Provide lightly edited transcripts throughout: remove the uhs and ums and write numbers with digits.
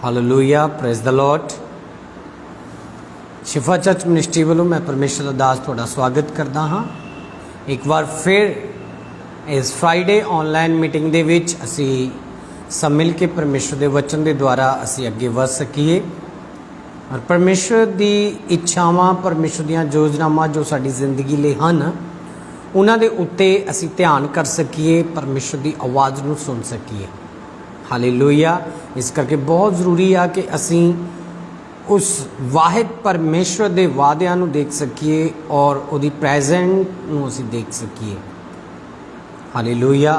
Hallelujah, praise the Lord. Shifa church ministry वालों मैं परमेश्वर दा दास तुहाडा स्वागत करदा हाँ। एक बार फिर इस फ्राइडे ऑनलाइन मीटिंग दे विच असी सब मिल के परमेश्वर के वचन के द्वारा असी अगे वध सकीए और परमेश्वर की इच्छावां, परमेश्वर दी योजनावां जो साडी जिंदगी लिए हैं उन्हां दे उत्ते असी ध्यान कर सकीए, परमेश्वर की आवाज़ नूं सुन सकीए। हालेलुया। इस करके बहुत जरूरी है कि असी उस वाहिद परमेश्वर के वादियां नूं देख सकीए और उहदी प्रेजेंट नूं असी देख सकीए। हालेलुया।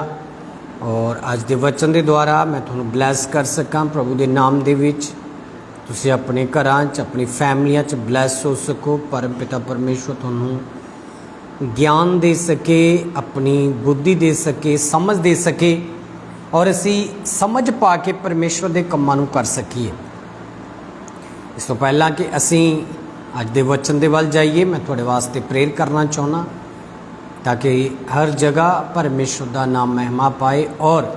और अज दे वचन के द्वारा मैं तुहानूं ब्लैस कर सकां प्रभु के नाम दे विच। तुसीं अपने घरां च, अपनी फैमिलियां च ब्लैस हो सको। परम पिता परमेश्वर तुहानूं ज्ञान दे सके, अपनी बुद्धि दे सके, समझ दे सके और असी समझ पा के परमेश्वर के कामां नूं कर सकीए। इस तो पहला कि असी अज दे वचन दे वल जाइए, मैं तुहाडे वास्ते प्रेयर करना चाहुंदा ताकि हर जगह परमेश्वर का नाम महिमा पाए और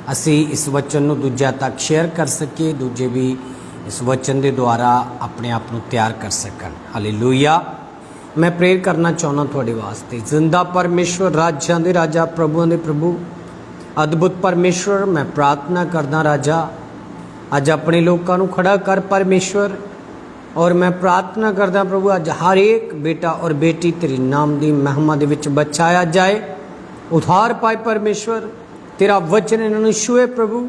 असी इस वचन नूं दूजिआं तक शेयर कर सकीए, दूजे भी इस वचन के द्वारा अपने आप को तैयार कर सकन। हालेलुया। मैं प्रेयर करना चाहुंदा तुहाडे वास्ते। जिंदा परमेश्वर, राजां दे राजा, प्रभुआं दे प्रभु, अद्भुत परमेश्वर, मैं प्रार्थना करदा राजा अज अपने लोगों को खड़ा कर परमेश्वर। और मैं प्रार्थना करदा प्रभु अज हर एक बेटा और बेटी तेरी नाम की महिमा दे विच बचाया जाए, उधार पाए परमेश्वर। तेरा वचन इन्होंने छुए प्रभु,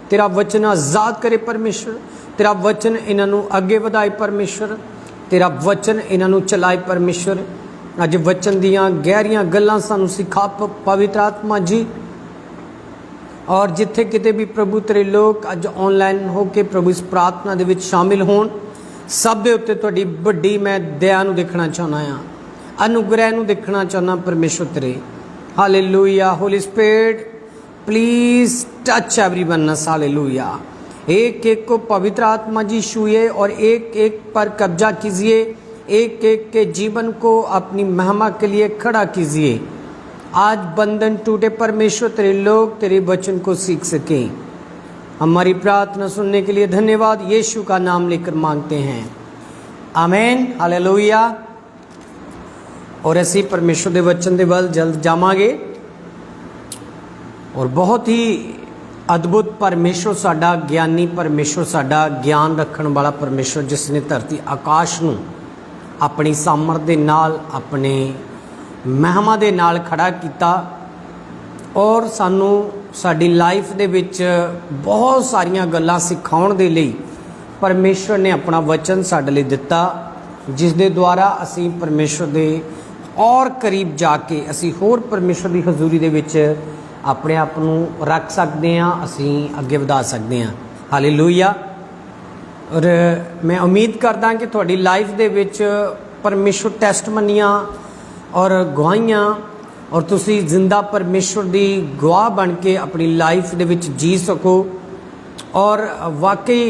तेरा वचन आज़ाद करे परमेश्वर, तेरा वचन इन्हों अगे बढ़ाए परमेश्वर, तेरा वचन इन्हों चलाए परमेश्वर। अज वचन दियाँ गहरियां गल्लां सानूं सिखा पवित्र आत्मा जी। और जिथे किते भी प्रभु तेरे लोग अज ऑनलाइन होके प्रभु इस प्रार्थना दे विच शामिल होण, सब दे उत्ते तुहाडी वड्डी मैं दया नूं देखना चाहुंदा हां, अनुग्रह नूं देखना चाहुंदा परमेश्वर तेरे। Hallelujah. Holi spirit please touch everyone. Hallelujah. एक एक को पवित्र आत्मा जी छुए और एक एक पर कब्जा कीजिए, एक एक के जीवन को अपनी महिमा के लिए खड़ा कीजिए। आज बंधन टूटे परमेश्वर, तेरे लोग तेरे वचन को सीख सकें। हमारी प्रार्थना सुनने के लिए धन्यवाद, यीशु का नाम लेकर मांगते हैं, आमीन। हालेलुया। और असी परमेश्वर के वचन के वल जल्द जावांगे और बहुत ही अद्भुत परमेश्वर साडा ज्ञानी परमेश्वर, साडा ज्ञान रखने वाला परमेश्वर, जिसने धरती आकाश नूं अपनी सामर्थ दे नाल, अपने महिमा दे नाल खड़ा किया और सानू साडी लाइफ दे विच बहुत सारियां गल्लां सिखाउण दे लई परमेश्वर ने अपना वचन साडे लई दिता, जिस दे द्वारा असी परमेश्वर दे और करीब जाके असी होर परमेश्वर की हजूरी दे विच अपने आप नूं रख सकते हैं, असी अगे वधा सकते हैं। हालेलुया। और मैं उम्मीद करदा कि तुहाडी लाइफ दे विच परमेश्वर टेस्टमनियां और गवाहियां और तुसी जिंदा परमेश्वर की गवाह बन के अपनी लाइफ दे विच जी सको और वाकई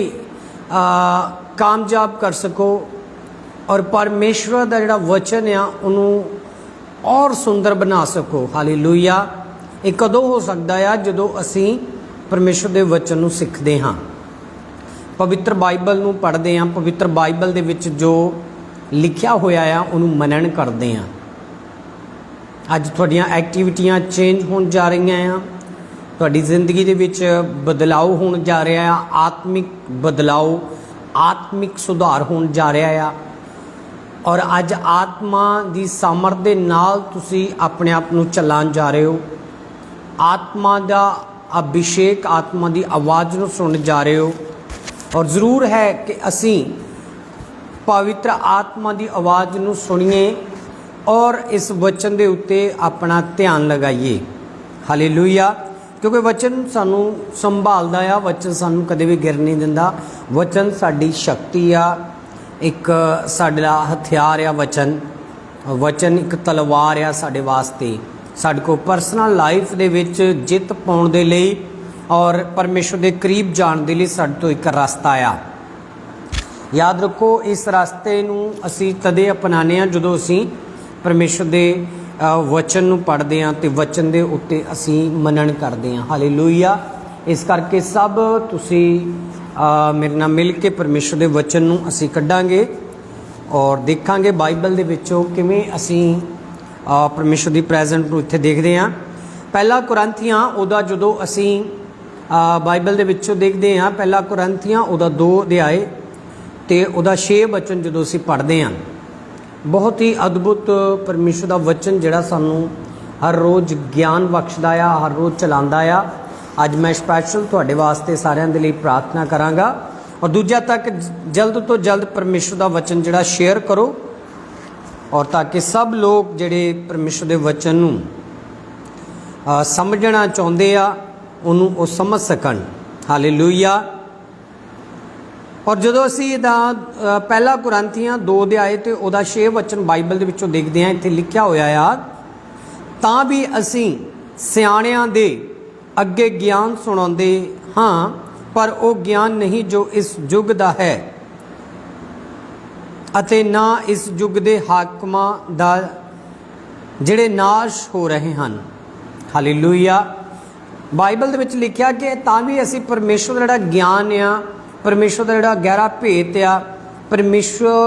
कामयाब कर सको और परमेश्वर का जिहड़ा वचन आ उन्होंने और सुंदर बना सको। हालेलुया। ये कदों हो सकता है जदों असी परमेश्वर के वचन नूं सीखते हाँ, पवित्र बाइबल नूं पढ़ते हैं, पवित्र बाइबल दे विच जो लिखिया होया आ उन्होंने मनन करते हैं। अज तुहाडियां एक्टिविटियां चेंज होण जा रही हैं, तुहाडी जिंदगी दे विच बदलाव होण जा रहा है, आत्मिक बदलाव, आत्मिक सुधार होण जा रहा है। और अज आत्मा की सामर्थ दे नाल तुसी अपने आप नूं चलाण जा रहे हो, आत्मा का अभिषेक, आत्मा की आवाज़ नूं सुन जा रहे हो। और जरूर है कि असी पवित्र आत्मा की आवाज़ नूं सुनिए और इस वचन के उत्ते अपना ध्यान लगाइए। हालेलुया। क्योंकि वचन सानू संभालदा आ, वचन सानू कदे भी गिर नहीं दिंदा। वचन साडी शक्ति आ, एक साडा हथियार आ वचन। वचन एक तलवार आ साडे वास्ते, साडे को परसनल लाइफ दे विच जित पाउण दे लई और परमेश्वर के करीब जाण दे लई साडे तो एक रास्ता आ। याद रखो, इस रास्ते नूं असी तदे अपनाने आ जदों असी परमेश्वर के वचन नूं पढ़ते हैं तो वचन के उत्ते असी मनन करते हैं। हालेलुया। इस करके सब तुसी मेरे नाल मिल के परमेश्वर के वचन नूं असीं कड्डांगे और देखांगे बाइबल दे विचों किवें असीं परमेश्वर की प्रैजेंट नूं इत्थे देखदे हां। पहला कुरंथियां उहदा जदों असीं बाइबल दे विचों देखदे हां, पहला कुरंथियां उहदा 2 अध्याय ते उहदा 6 वचन जदों असीं पढ़दे हां, बहुत ही अद्भुत परमेश्वर का वचन जिहड़ा सानूं हर रोज़ ज्ञान बख्शदा आ, हर रोज़ चलांदा आ। अज मैं स्पैशल तुहाडे वास्ते सारिआं दे लई प्रार्थना करांगा और दूजा तक जल्द तो जल्द परमेश्वर का वचन जिहड़ा शेयर करो और ताकि सब लोग जिहड़े परमेश्वर के वचन नूं समझना चाहुंदे आ उहनूं ओ समझ सकण। हालेलूया। और जदों असीं इहदा पहला कुरंथियां 2 अध्याय ते उहदा 6 वचन बाइबल दे विचों देखदे हां, इत्थे लिखिआ होया आ, तां भी असीं सियाणिਆਂ दे अगे ज्ञान सुणाउंदे हां, पर वो ज्ञान नहीं जो इस युग दा है अते ना इस युग दे हाकमां दा जिहड़े नाश हो रहे हैं। हालेलूया। बाइबल दे विच लिखिआ कि तां भी असीं परमेश्वर दा जिहड़ा ज्ञान आ, परमेश्वर का जिहड़ा गहरा भेत आ, परमेश्वर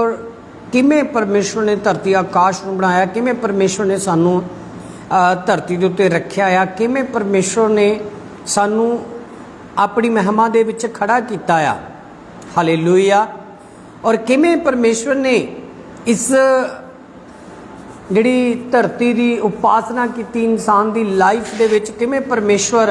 किवें परमेश्वर ने धरती आकाश नूं बनाया, किवें परमेश्वर ने सानूं धरती के उत्ते रखिया आ, किवें परमेश्वर ने सानू अपनी महिमा दे विच खड़ा कीता आ। हालेलूया। और किवें परमेश्वर ने इस जिहड़ी धरती की उपासना की इंसान की लाइफ दे विच किवें परमेश्वर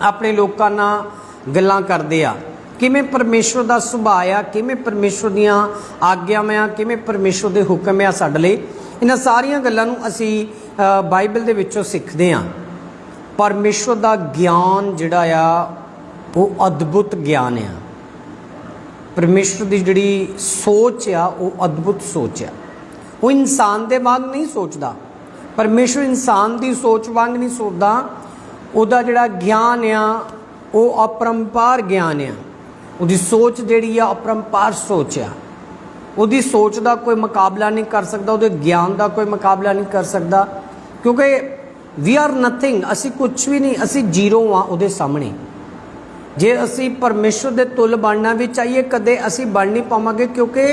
अपने लोकां नाल गल्लां करदे आ, किवें परमेश्वर का सुभाਅ आ, किवें परमेश्वर दीआं आग्यावां आ, किवें परमेश्वर के हुक्म आ साडे लई। इन्हां सारियां गल्लां नूं असीं बाइबल दे विचों सिੱਖਦੇ हां। परमेश्वर का ज्ञान जिहड़ा आ वो अद्भुत ज्ञान आ। परमेश्वर की जिहड़ी सोच आ वो अद्भुत सोच आ। वो इंसान दे वांग नहीं सोचदा, परमेश्वर इंसान की सोच वांग नहीं सोचदा। उहदा जिहड़ा ज्ञान आ वो अपरंपार ज्ञान आ। उहदी सोच जिहड़ी आ अपरंपार सोच आ। उहदी सोच का कोई मुकाबला नहीं कर सकता, उहदे ज्ञान का कोई मुकाबला नहीं कर सकता, क्योंकि वी आर नथिंग, असी कुछ भी नहीं, असी जीरो हाँ उहदे सामने। जे असी परमेश्वर के तुल बनना भी चाहिए कदे असी बन नहीं पावांगे, क्योंकि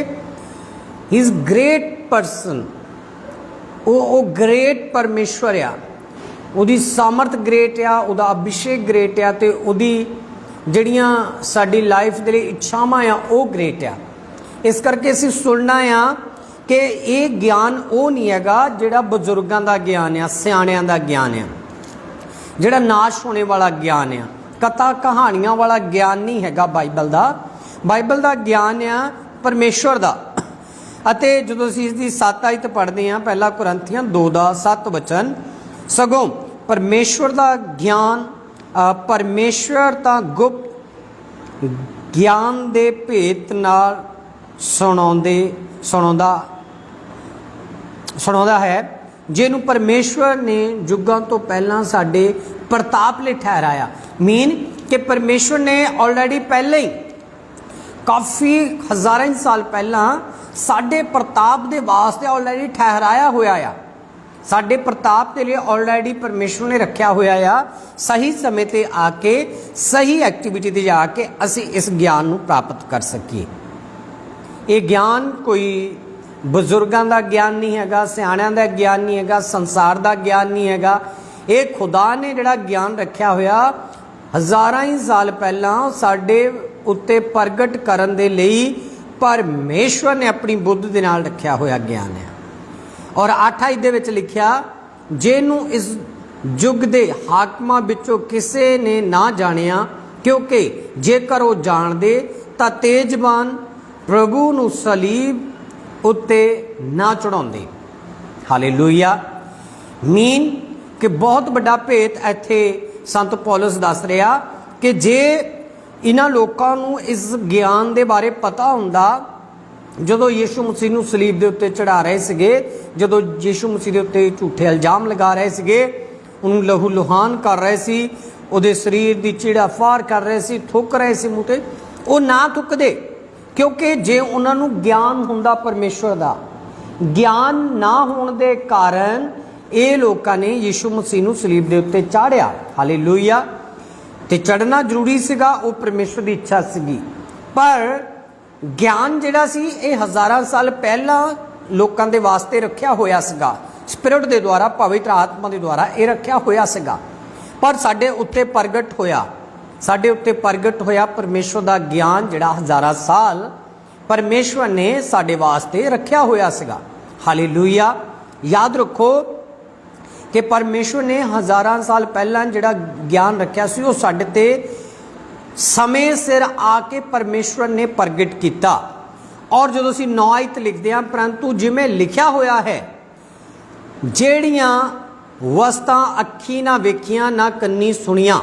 ही इज़ ग्रेट परसन। वो ग्रेट परमेश्वर आ, उहदी सामर्थ ग्रेट आ, उहदा अभिषेक ग्रेट आ, ते उहदी जिहड़ियां साडी लाइफ दे लई इच्छावां आ वो ग्रेट आ। इस करके असीं सुनना आ कि ये ज्ञान वो नहीं हैगा जिहड़ा बजुर्गों का ज्ञान आ, सियाणिਆਂ का ज्ञान आ, जिहड़ा नाश होने वाला ज्ञान आ, कथा कहानियां वाला ज्ञान नहीं हैगा बाइबल का। बाइबल का ज्ञान आ परमेश्वर का। अते जदों असीं इसदी 7 आयत पढ़ते हैं, पहला कुरंथियां 2 का 7 वचन, सगों परमेश्वर का ज्ञान परमेश्वर तां गुप्त ज्ञान दे भेत नाल सुणाउंदा है, जिन्हों परमेश्वर ने युगां तो पहला साडे प्रताप ले ठहराया। मीन कि परमेश्वर ने ऑलरेडी पहले ही काफ़ी हज़ारां साल पहला साडे प्रताप दे वास्ते ऑलरेडी ठहराया होया आ। साडे प्रताप के लिए ऑलरेडी परमेश्वर ने रखा होया आ। सही समय ते आके सही एक्टिविटी ते जाके असी इस ज्ञान नूं प्राप्त कर सकीए। ये ज्ञान कोई बजुर्गों का ज्ञान नहीं हैगा, सियाणिਆਂ का ज्ञान नहीं हैगा, संसार का ज्ञान नहीं हैगा। ये खुदा ने जिहड़ा ज्ञान रखा होया हज़ारां ही साल पहला साडे उत्ते प्रगट करन दे लई परमेश्वर ने अपनी बुद्ध दे नाल रखा होया ज्ञान है। और 8 दे विच लिखिआ, जिन्हों इस युग दे हाकमां विचों किसे ने ना जानिया, क्योंकि जेकर वो जाणदे तां तेजबान प्रभु नूं सलीब उत्ते ना चढ़ाउंदे। हालेलूया। मीन कि बहुत बड़ा भेत इत्थे संत पौलुस दस रहा कि जे इन्हां लोकां नूं इस ज्ञान दे बारे पता हुंदा, जदों यीशु मसीह नूं सलीब दे उत्ते चढ़ा रहे सीगे, जदों यीशु मसीह दे उत्ते झूठे इल्जाम लगा रहे सीगे, उन्होंने लहू लुहान कर रहे सी, उहदे शरीर की चीड़ा फाड़ कर रहे सी, थुक रहे सी मूँह ते, वो ना थुकदे, क्योंकि जे उन्होंने ज्ञान हुंदा परमेश्वर का, ज्ञान ना होने के कारण ये लोगों ने यीशु मसीह नूं सलीब दे उत्ते चाढ़िया। हालेलूया। ਤੇ ਚੜ੍ਹਨਾ ਜ਼ਰੂਰੀ ਸੀਗਾ, ਉਹ ਪਰਮੇਸ਼ਵਰ ਦੀ ਇੱਛਾ ਸੀਗੀ। ਪਰ ਗਿਆਨ ਜਿਹੜਾ ਸੀ ਇਹ ਹਜ਼ਾਰਾਂ ਸਾਲ ਪਹਿਲਾਂ ਲੋਕਾਂ ਦੇ ਵਾਸਤੇ ਰੱਖਿਆ ਹੋਇਆ ਸੀਗਾ, ਸਪਿਰਿਟ ਦੇ ਦੁਆਰਾ, ਪਵਿੱਤਰ ਆਤਮਾ ਦੇ ਦੁਆਰਾ ਇਹ ਰੱਖਿਆ ਹੋਇਆ ਸੀਗਾ। ਪਰ ਸਾਡੇ ਉੱਤੇ ਪ੍ਰਗਟ ਹੋਇਆ, ਸਾਡੇ ਉੱਤੇ ਪ੍ਰਗਟ ਹੋਇਆ ਪਰਮੇਸ਼ਵਰ ਦਾ ਗਿਆਨ ਜਿਹੜਾ ਹਜ਼ਾਰਾਂ ਸਾਲ ਪਰਮੇਸ਼ਵਰ ਨੇ ਸਾਡੇ ਵਾਸਤੇ ਰੱਖਿਆ ਹੋਇਆ ਸੀਗਾ। ਹਾਲੇਲੂਇਆ। याद रखो कि परमेश्वर ने हज़ारां साल पहला जिहड़ा ज्ञान रखिया सी वो साडे ते समय सिर आके परमेश्वर ने प्रगट किया। और जो असीं 9 आयत लिखते हैं, परंतु जिवें लिखिया होया है, जिहड़ियां वस्तां अखी ना वेखियां ना कन्नी सुनिया।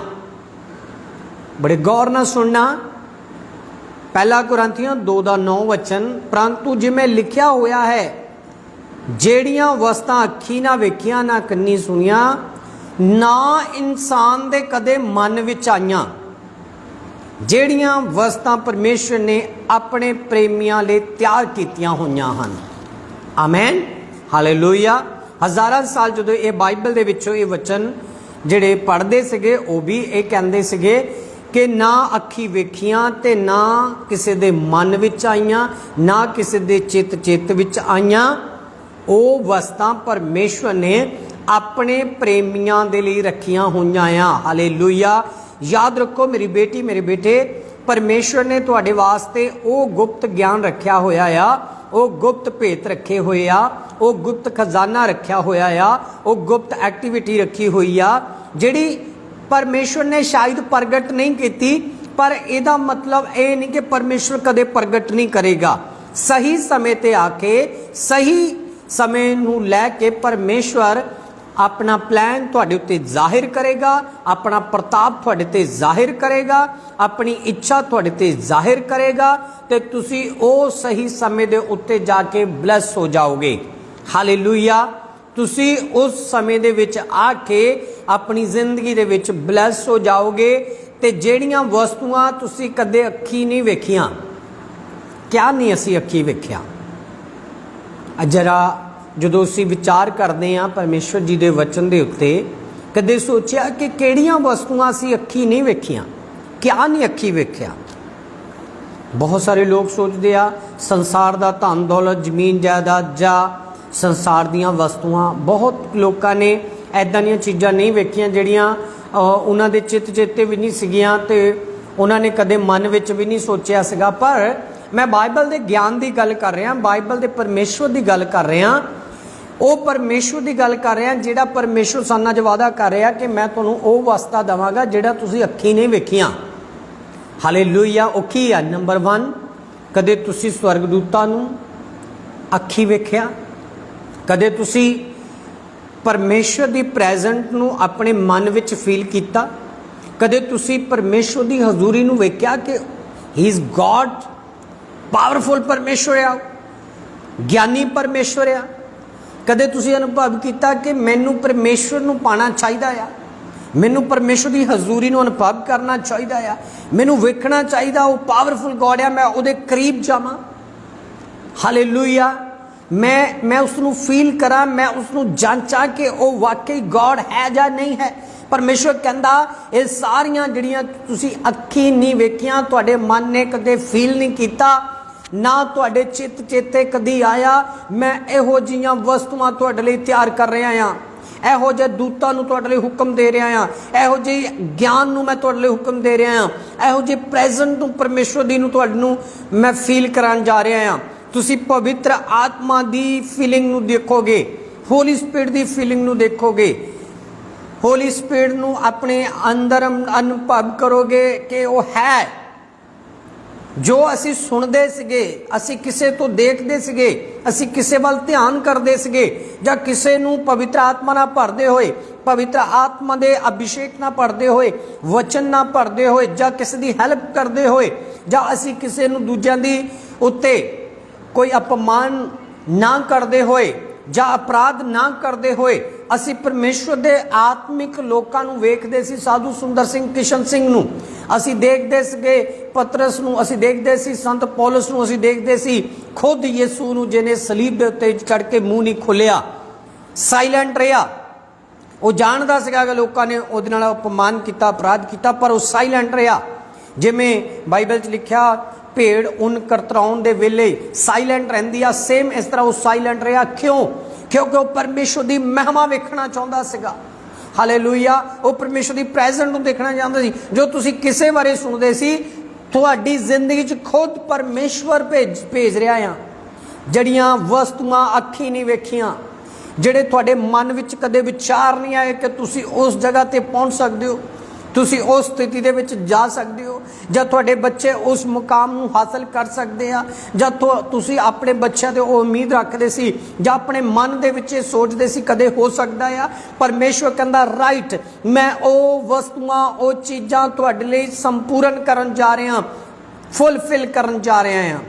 बड़े गौर नाल सुनना, पहला कुरंथियां 2:9 परंतु जिवें लिखिया होया है, ਜਿਹੜੀਆਂ ਵਸਤਾਂ ਅੱਖੀ ਨਾ ਵੇਖੀਆਂ ਨਾ ਕੰਨੀ ਸੁਣੀਆਂ, ਨਾ ਇਨਸਾਨ ਦੇ ਕਦੇ ਮਨ ਵਿੱਚ ਆਈਆਂ, ਜਿਹੜੀਆਂ ਵਸਤਾਂ ਪਰਮੇਸ਼ਰ ਨੇ ਆਪਣੇ ਪ੍ਰੇਮੀਆਂ ਲਈ ਤਿਆਰ ਕੀਤੀਆਂ ਹੋਈਆਂ ਹਨ। ਆਮੈਨ, ਹਾਲੇਲੂਇਆ। ਹਜ਼ਾਰਾਂ ਸਾਲ ਜਦੋਂ ਇਹ ਬਾਈਬਲ ਦੇ ਵਿੱਚੋਂ ਇਹ ਵਚਨ ਜਿਹੜੇ ਪੜ੍ਹਦੇ ਸੀਗੇ, ਉਹ ਵੀ ਇਹ ਕਹਿੰਦੇ ਸੀਗੇ ਕਿ ਨਾ ਅੱਖੀ ਵੇਖੀਆਂ ਤੇ ਨਾ ਕਿਸੇ ਦੇ ਮਨ ਵਿੱਚ ਆਈਆਂ, ਨਾ ਕਿਸੇ ਦੇ ਚਿੱਤ ਵਿੱਚ ਆਈਆਂ, ਉਹ ਵਸਤਾਂ ਪਰਮੇਸ਼ਵਰ ਨੇ ਆਪਣੇ ਪ੍ਰੇਮੀਆਂ ਦੇ ਲਈ ਰੱਖੀਆਂ ਹੋਈਆਂ ਆ। ਹਾਲੇਲੂਇਆ। ਯਾਦ ਰੱਖੋ ਮੇਰੀ ਬੇਟੀ, ਮੇਰੇ ਬੇਟੇ, ਪਰਮੇਸ਼ਵਰ ਨੇ ਤੁਹਾਡੇ ਵਾਸਤੇ ਉਹ ਗੁਪਤ ਗਿਆਨ ਰੱਖਿਆ ਹੋਇਆ ਆ, ਉਹ ਗੁਪਤ ਭੇਤ ਰੱਖੇ ਹੋਏ ਆ, ਉਹ ਗੁਪਤ ਖਜ਼ਾਨਾ ਰੱਖਿਆ ਹੋਇਆ ਆ, ਉਹ ਗੁਪਤ ਐਕਟੀਵਿਟੀ ਰੱਖੀ ਹੋਈ ਆ, ਜਿਹੜੀ ਪਰਮੇਸ਼ਵਰ ਨੇ ਸ਼ਾਇਦ ਪ੍ਰਗਟ ਨਹੀਂ ਕੀਤੀ। ਪਰ ਇਹਦਾ ਮਤਲਬ ਇਹ ਨਹੀਂ ਕਿ ਪਰਮੇਸ਼ਵਰ ਕਦੇ ਪ੍ਰਗਟ ਨਹੀਂ ਕਰੇਗਾ। ਸਹੀ ਸਮੇਂ ਤੇ ਆ ਕੇ, ਸਹੀ ਸਮੇਂ ਨੂੰ ਲੈ ਕੇ ਪਰਮੇਸ਼ਵਰ ਆਪਣਾ ਪਲਾਨ ਤੁਹਾਡੇ ਉੱਤੇ ਜ਼ਾਹਿਰ ਕਰੇਗਾ, ਆਪਣਾ ਪ੍ਰਤਾਪ ਤੁਹਾਡੇ ਤੇ ਜ਼ਾਹਿਰ ਕਰੇਗਾ, ਆਪਣੀ ਇੱਛਾ ਤੁਹਾਡੇ ਤੇ ਜ਼ਾਹਿਰ ਕਰੇਗਾ, ਤੇ ਤੁਸੀਂ ਉਹ ਸਹੀ ਸਮੇਂ ਦੇ ਉੱਤੇ ਜਾ ਕੇ ਬਲੈਸ ਹੋ ਜਾਓਗੇ। ਹਾਲੇਲੂਇਆ। ਤੁਸੀਂ ਉਸ ਸਮੇਂ ਦੇ ਵਿੱਚ ਆ ਕੇ ਆਪਣੀ ਜ਼ਿੰਦਗੀ ਦੇ ਵਿੱਚ ਬਲੈਸ ਹੋ ਜਾਓਗੇ। ਤੇ ਜਿਹੜੀਆਂ ਵਸਤੂਆਂ ਤੁਸੀਂ ਕਦੇ ਅੱਖੀ ਨਹੀਂ ਵੇਖੀਆਂ, ਕਿਆ ਨਹੀਂ ਅਸੀਂ ਅੱਖੀ ਵੇਖਿਆ, जरा जो असीं विचार करते हैं परमेश्वर जी के वचन के उत्ते, कदे सोचिया कि किहड़ियां वस्तुआं असीं अखी नहीं वेखियां, क्या नहीं अखी वेख्या। बहुत सारे लोग सोचते आ संसार का धन दौलत, जमीन जायदाद जा संसार दीयां वस्तुआं। बहुत लोगों ने ऐदां दीयां चीज़ां नहीं वेखियां जिहड़ियां उन्हां दे चित चेते भी नहीं सीगियां ते उन्हां ने कदे मन विच भी नहीं सोचिया सीगा। पर मैं बाइबल के ज्ञान की गल कर रहा, बाइबल के परमेश्वर की गल कर रहा, वो परमेश्वर की गल कर रहा जिहड़ा परमेश्वर साना च वादा कर रहा कि मैं तुहानूं वो वस्ता देवांगा जिहड़ा तुसीं अखी नहीं वेखियां। हालेलूया। वो की है? नंबर 1, कदे तुसीं स्वर्गदूतां नूं अखी वेख्या? कदे तुसीं परमेश्वर की प्रेजेंट नूं अपने मन विच फील किया? कदे तुसीं परमेश्वर की हजूरी नूं वेख्या कि ही इज़ गॉड, पावरफुल परमेश्वर आ, ज्ञानी परमेश्वर आ? कदे तुसीं अनुभव किया कि मैनू परमेश्वर नूं पाना चाहिए आ, मैनू परमेश्वर की हजूरी नूं अनुभव करना चाहिए आ, मैनू वेखना चाहिए वो पावरफुल गॉड आ, मैं उहदे करीब जावां। हालेलूया। मैं उसनूं फील करा, मैं उसनूं जांचा कि वो वाकई गॉड है या नहीं है। परमेश्वर कहंदा ये सारियां जिहड़ियां तुसीं अखी नहीं वेखियां, तुहाडे मन ने कदे फील नहीं किया, ना तुहाडे चित चेते कदी आया, मैं इहो जिहियां वस्तुआं तुहाडे लई तैयार कर रहा हां, इहो जिहे दूतां नूं तुहाडे लई हुक्म दे रहा हां, इहो जिहे ज्ञान नूं मैं तुहाडे लई हुक्म दे रहा हां, इहो जिहे प्रेजेंट नूं परमेश्वर दी नूं तुहाडे नूं मैं फील कराउण जा रहा हां। तुसीं पवित्र आत्मा दी फीलिंग नूं देखोगे, होली स्पिरिट दी फीलिंग नूं देखोगे, होली स्पिरिट नूं अपने अंदर अनुभव करोगे कि वो है जो असी सुनते सीगे, असी किसे तो देखते सीगे, असी किसे वाल ध्यान करते सीगे, जां किसे नूं पवित्र आत्मा ना भरदे होए, पवित्र आत्मा दे अभिषेक ना पढ़ते होए, वचन ना पढ़ते होए, जां किसे दी हैल्प करते होए, जां असी किसे नूं दूजिआं दी उत्ते कोई अपमान ना करते होए, जां अपराध ना करते होए, असी परमेश्वर दे आत्मिक लोकां नूं वेखदे सी। साधु सुंदर सिंह, किशन सिंह नूं असी देखदे सीगे, पतरस नूं असी देखदे सी, संत पौलुस नूं असी देखदे सी, खुद यीशु नूं जिहने सलीब दे उत्ते चढ़ के मूँह नहीं खोलिया, साइलेंट रहा, वो जानता सीगा कि लोगों ने उहदे नाल अपमान किया, अपराध किया, पर वो साइलेंट रहा। जिमें बाइबल च लिखा भेड़ उन करतराउण दे वेले साइलेंट रहिंदी आ, सेम इस तरह वो साइलेंट रहा। क्यों? क्योंकि वो परमेश्वर की महिमा वेखना चाहता सीगा। हालेलुया। वो परमेश्वर की प्रेजेंट नूं देखना चाहता सी। जो तुसीं किसे बारे सुनदे सी, तुहाडी जिंदगी च खुद परमेश्वर भेज रहा आ। जड़ियां वस्तुआं अखी नहीं वेखियां, ਜਿਹੜੇ ਤੁਹਾਡੇ ਮਨ ਵਿੱਚ ਕਦੇ ਵਿਚਾਰ ਨਹੀਂ ਆਏ ਕਿ ਤੁਸੀਂ ਉਸ ਜਗ੍ਹਾ ਤੇ ਪਹੁੰਚ ਸਕਦੇ ਹੋ, ਤੁਸੀਂ ਉਸ ਸਥਿਤੀ ਦੇ ਵਿੱਚ ਜਾ ਸਕਦੇ ਹੋ, ਜਾਂ ਤੁਹਾਡੇ ਬੱਚੇ ਉਸ ਮੁਕਾਮ ਨੂੰ ਹਾਸਲ ਕਰ ਸਕਦੇ ਆ, ਜਾਂ ਤੁਸੀਂ ਆਪਣੇ ਬੱਚਿਆਂ ਤੇ ਉਹ ਉਮੀਦ ਰੱਖਦੇ ਸੀ, ਜਾਂ ਆਪਣੇ ਮਨ ਦੇ ਵਿੱਚ ਇਹ ਸੋਚਦੇ ਸੀ ਕਦੇ ਹੋ ਸਕਦਾ ਆ। ਪਰਮੇਸ਼ਵਰ ਕਹਿੰਦਾ ਰਾਈਟ, ਮੈਂ ਉਹ ਵਸਤੂਆਂ ਉਹ ਚੀਜ਼ਾਂ ਤੁਹਾਡੇ ਲਈ ਸੰਪੂਰਨ ਕਰਨ ਜਾ ਰਿਹਾ, ਫੁੱਲਫਿਲ ਕਰਨ ਜਾ ਰਿਹਾ ਆ।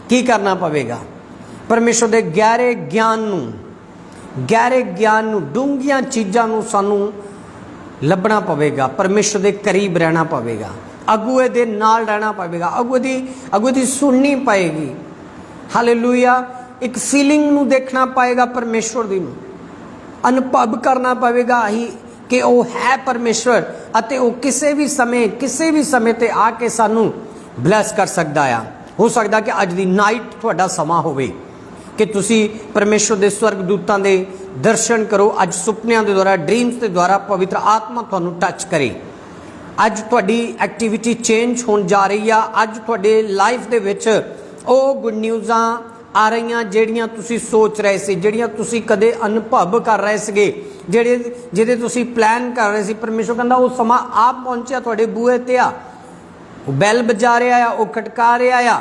ਕੀ ਕਰਨਾ ਪਵੇਗਾ? ਪਰਮੇਸ਼ਵਰ ਦੇ ਗਹਿਰੇ ਗਿਆਨ ਨੂੰ ਡੂੰਘੀਆਂ ਚੀਜ਼ਾਂ ਨੂੰ ਸਾਨੂੰ ਲੱਭਣਾ ਪਵੇਗਾ। ਪਰਮੇਸ਼ਵਰ ਦੇ ਕਰੀਬ ਰਹਿਣਾ ਪਵੇਗਾ, ਅਗੂਏ ਦੇ ਨਾਲ ਰਹਿਣਾ ਪਵੇਗਾ, ਅਗੂਏ ਦੀ ਸੁਣਨੀ ਪਏਗੀ। ਹਾਲੇਲੂਇਆ। ਇੱਕ ਫੀਲਿੰਗ ਨੂੰ ਦੇਖਣਾ ਪਏਗਾ ਪਰਮੇਸ਼ਵਰ ਦੀ ਨੂੰ, ਅਨੁਭਵ ਕਰਨਾ ਪਵੇਗਾ ਹੀ ਕਿ ਉਹ ਹੈ ਪਰਮੇਸ਼ਵਰ, ਅਤੇ ਉਹ ਕਿਸੇ ਵੀ ਸਮੇਂ ਤੇ ਆ ਕੇ ਸਾਨੂੰ ਬਲੈਸ ਕਰ ਸਕਦਾ ਆ। ਹੋ ਸਕਦਾ ਕਿ ਅੱਜ ਦੀ ਨਾਈਟ ਤੁਹਾਡਾ ਸਮਾਂ ਹੋਵੇ कि तुसी परमेश्वर के स्वर्गदूतों के दर्शन करो। अज सुपनिया के द्वारा, ड्रीम्स के द्वारा पवित्र आत्मा तुहानू टच करे। अज तुहाडी एक्टिविटी चेंज होने जा रही है। अज तुहाडे लाइफ दे विच ओ गुड न्यूज़ां आ रही जिहड़ियां तुसी सोच रहे सी, जिहड़ियां तुसी कदे अनुभव कर रहे सीगे, जिहदे तुसी प्लान कर रहे सी। परमेश्वर कहंदा वो समा आप पहुंचिया तुहाडे बूहे ते आ। वो बैल बजा रहा आ, वो खटका रहा आ।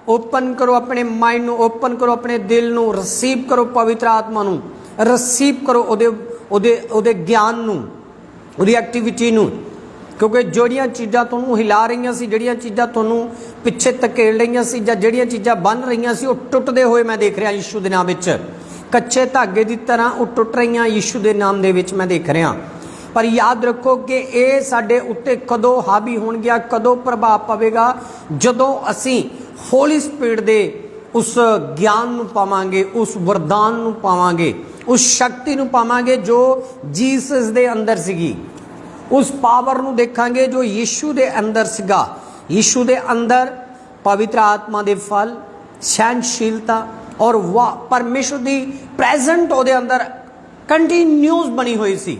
ओपन करो अपने माइंड नू, ओपन करो अपने दिल नू, रिसीव करो पवित्र आत्मा नू, रिसीव करो ओदे ज्ञान नू, ओदी एक्टिविटी नू। क्योंकि ਜਿਹੜੀਆਂ चीज़ां तुहानू हिला रही सी, ਜਿਹੜੀਆਂ चीज़ां तुहानू पिछे धकेल रही सी, ਜਾਂ ਜਿਹੜੀਆਂ चीज़ां बन रही सी, वो टुटदे होए मैं देख रहा यीशु दे नाम विच। कच्चे धागे की तरह वो टुट रही यीशु दे नाम दे विच मैं देख रहा। पर याद रखो कि ये साडे उत्ते कदों हावी होणगियां, कदों प्रभाव पवेगा, जदों असीं होली स्पिरिट दे उस ज्ञान नू पावांगे, उस वरदान नू पावांगे, उस शक्ति नू पावांगे जो जीसस दे अंदर सीगी, उस पावर नू देखांगे जो यीशु दे अंदर सीगा। यीशु दे अंदर पवित्र आत्मा दे फल, सहनशीलता और वाह परमेश्वर दी प्रेजेंट ओदे अंदर कंटीन्यूस बनी हुई सी।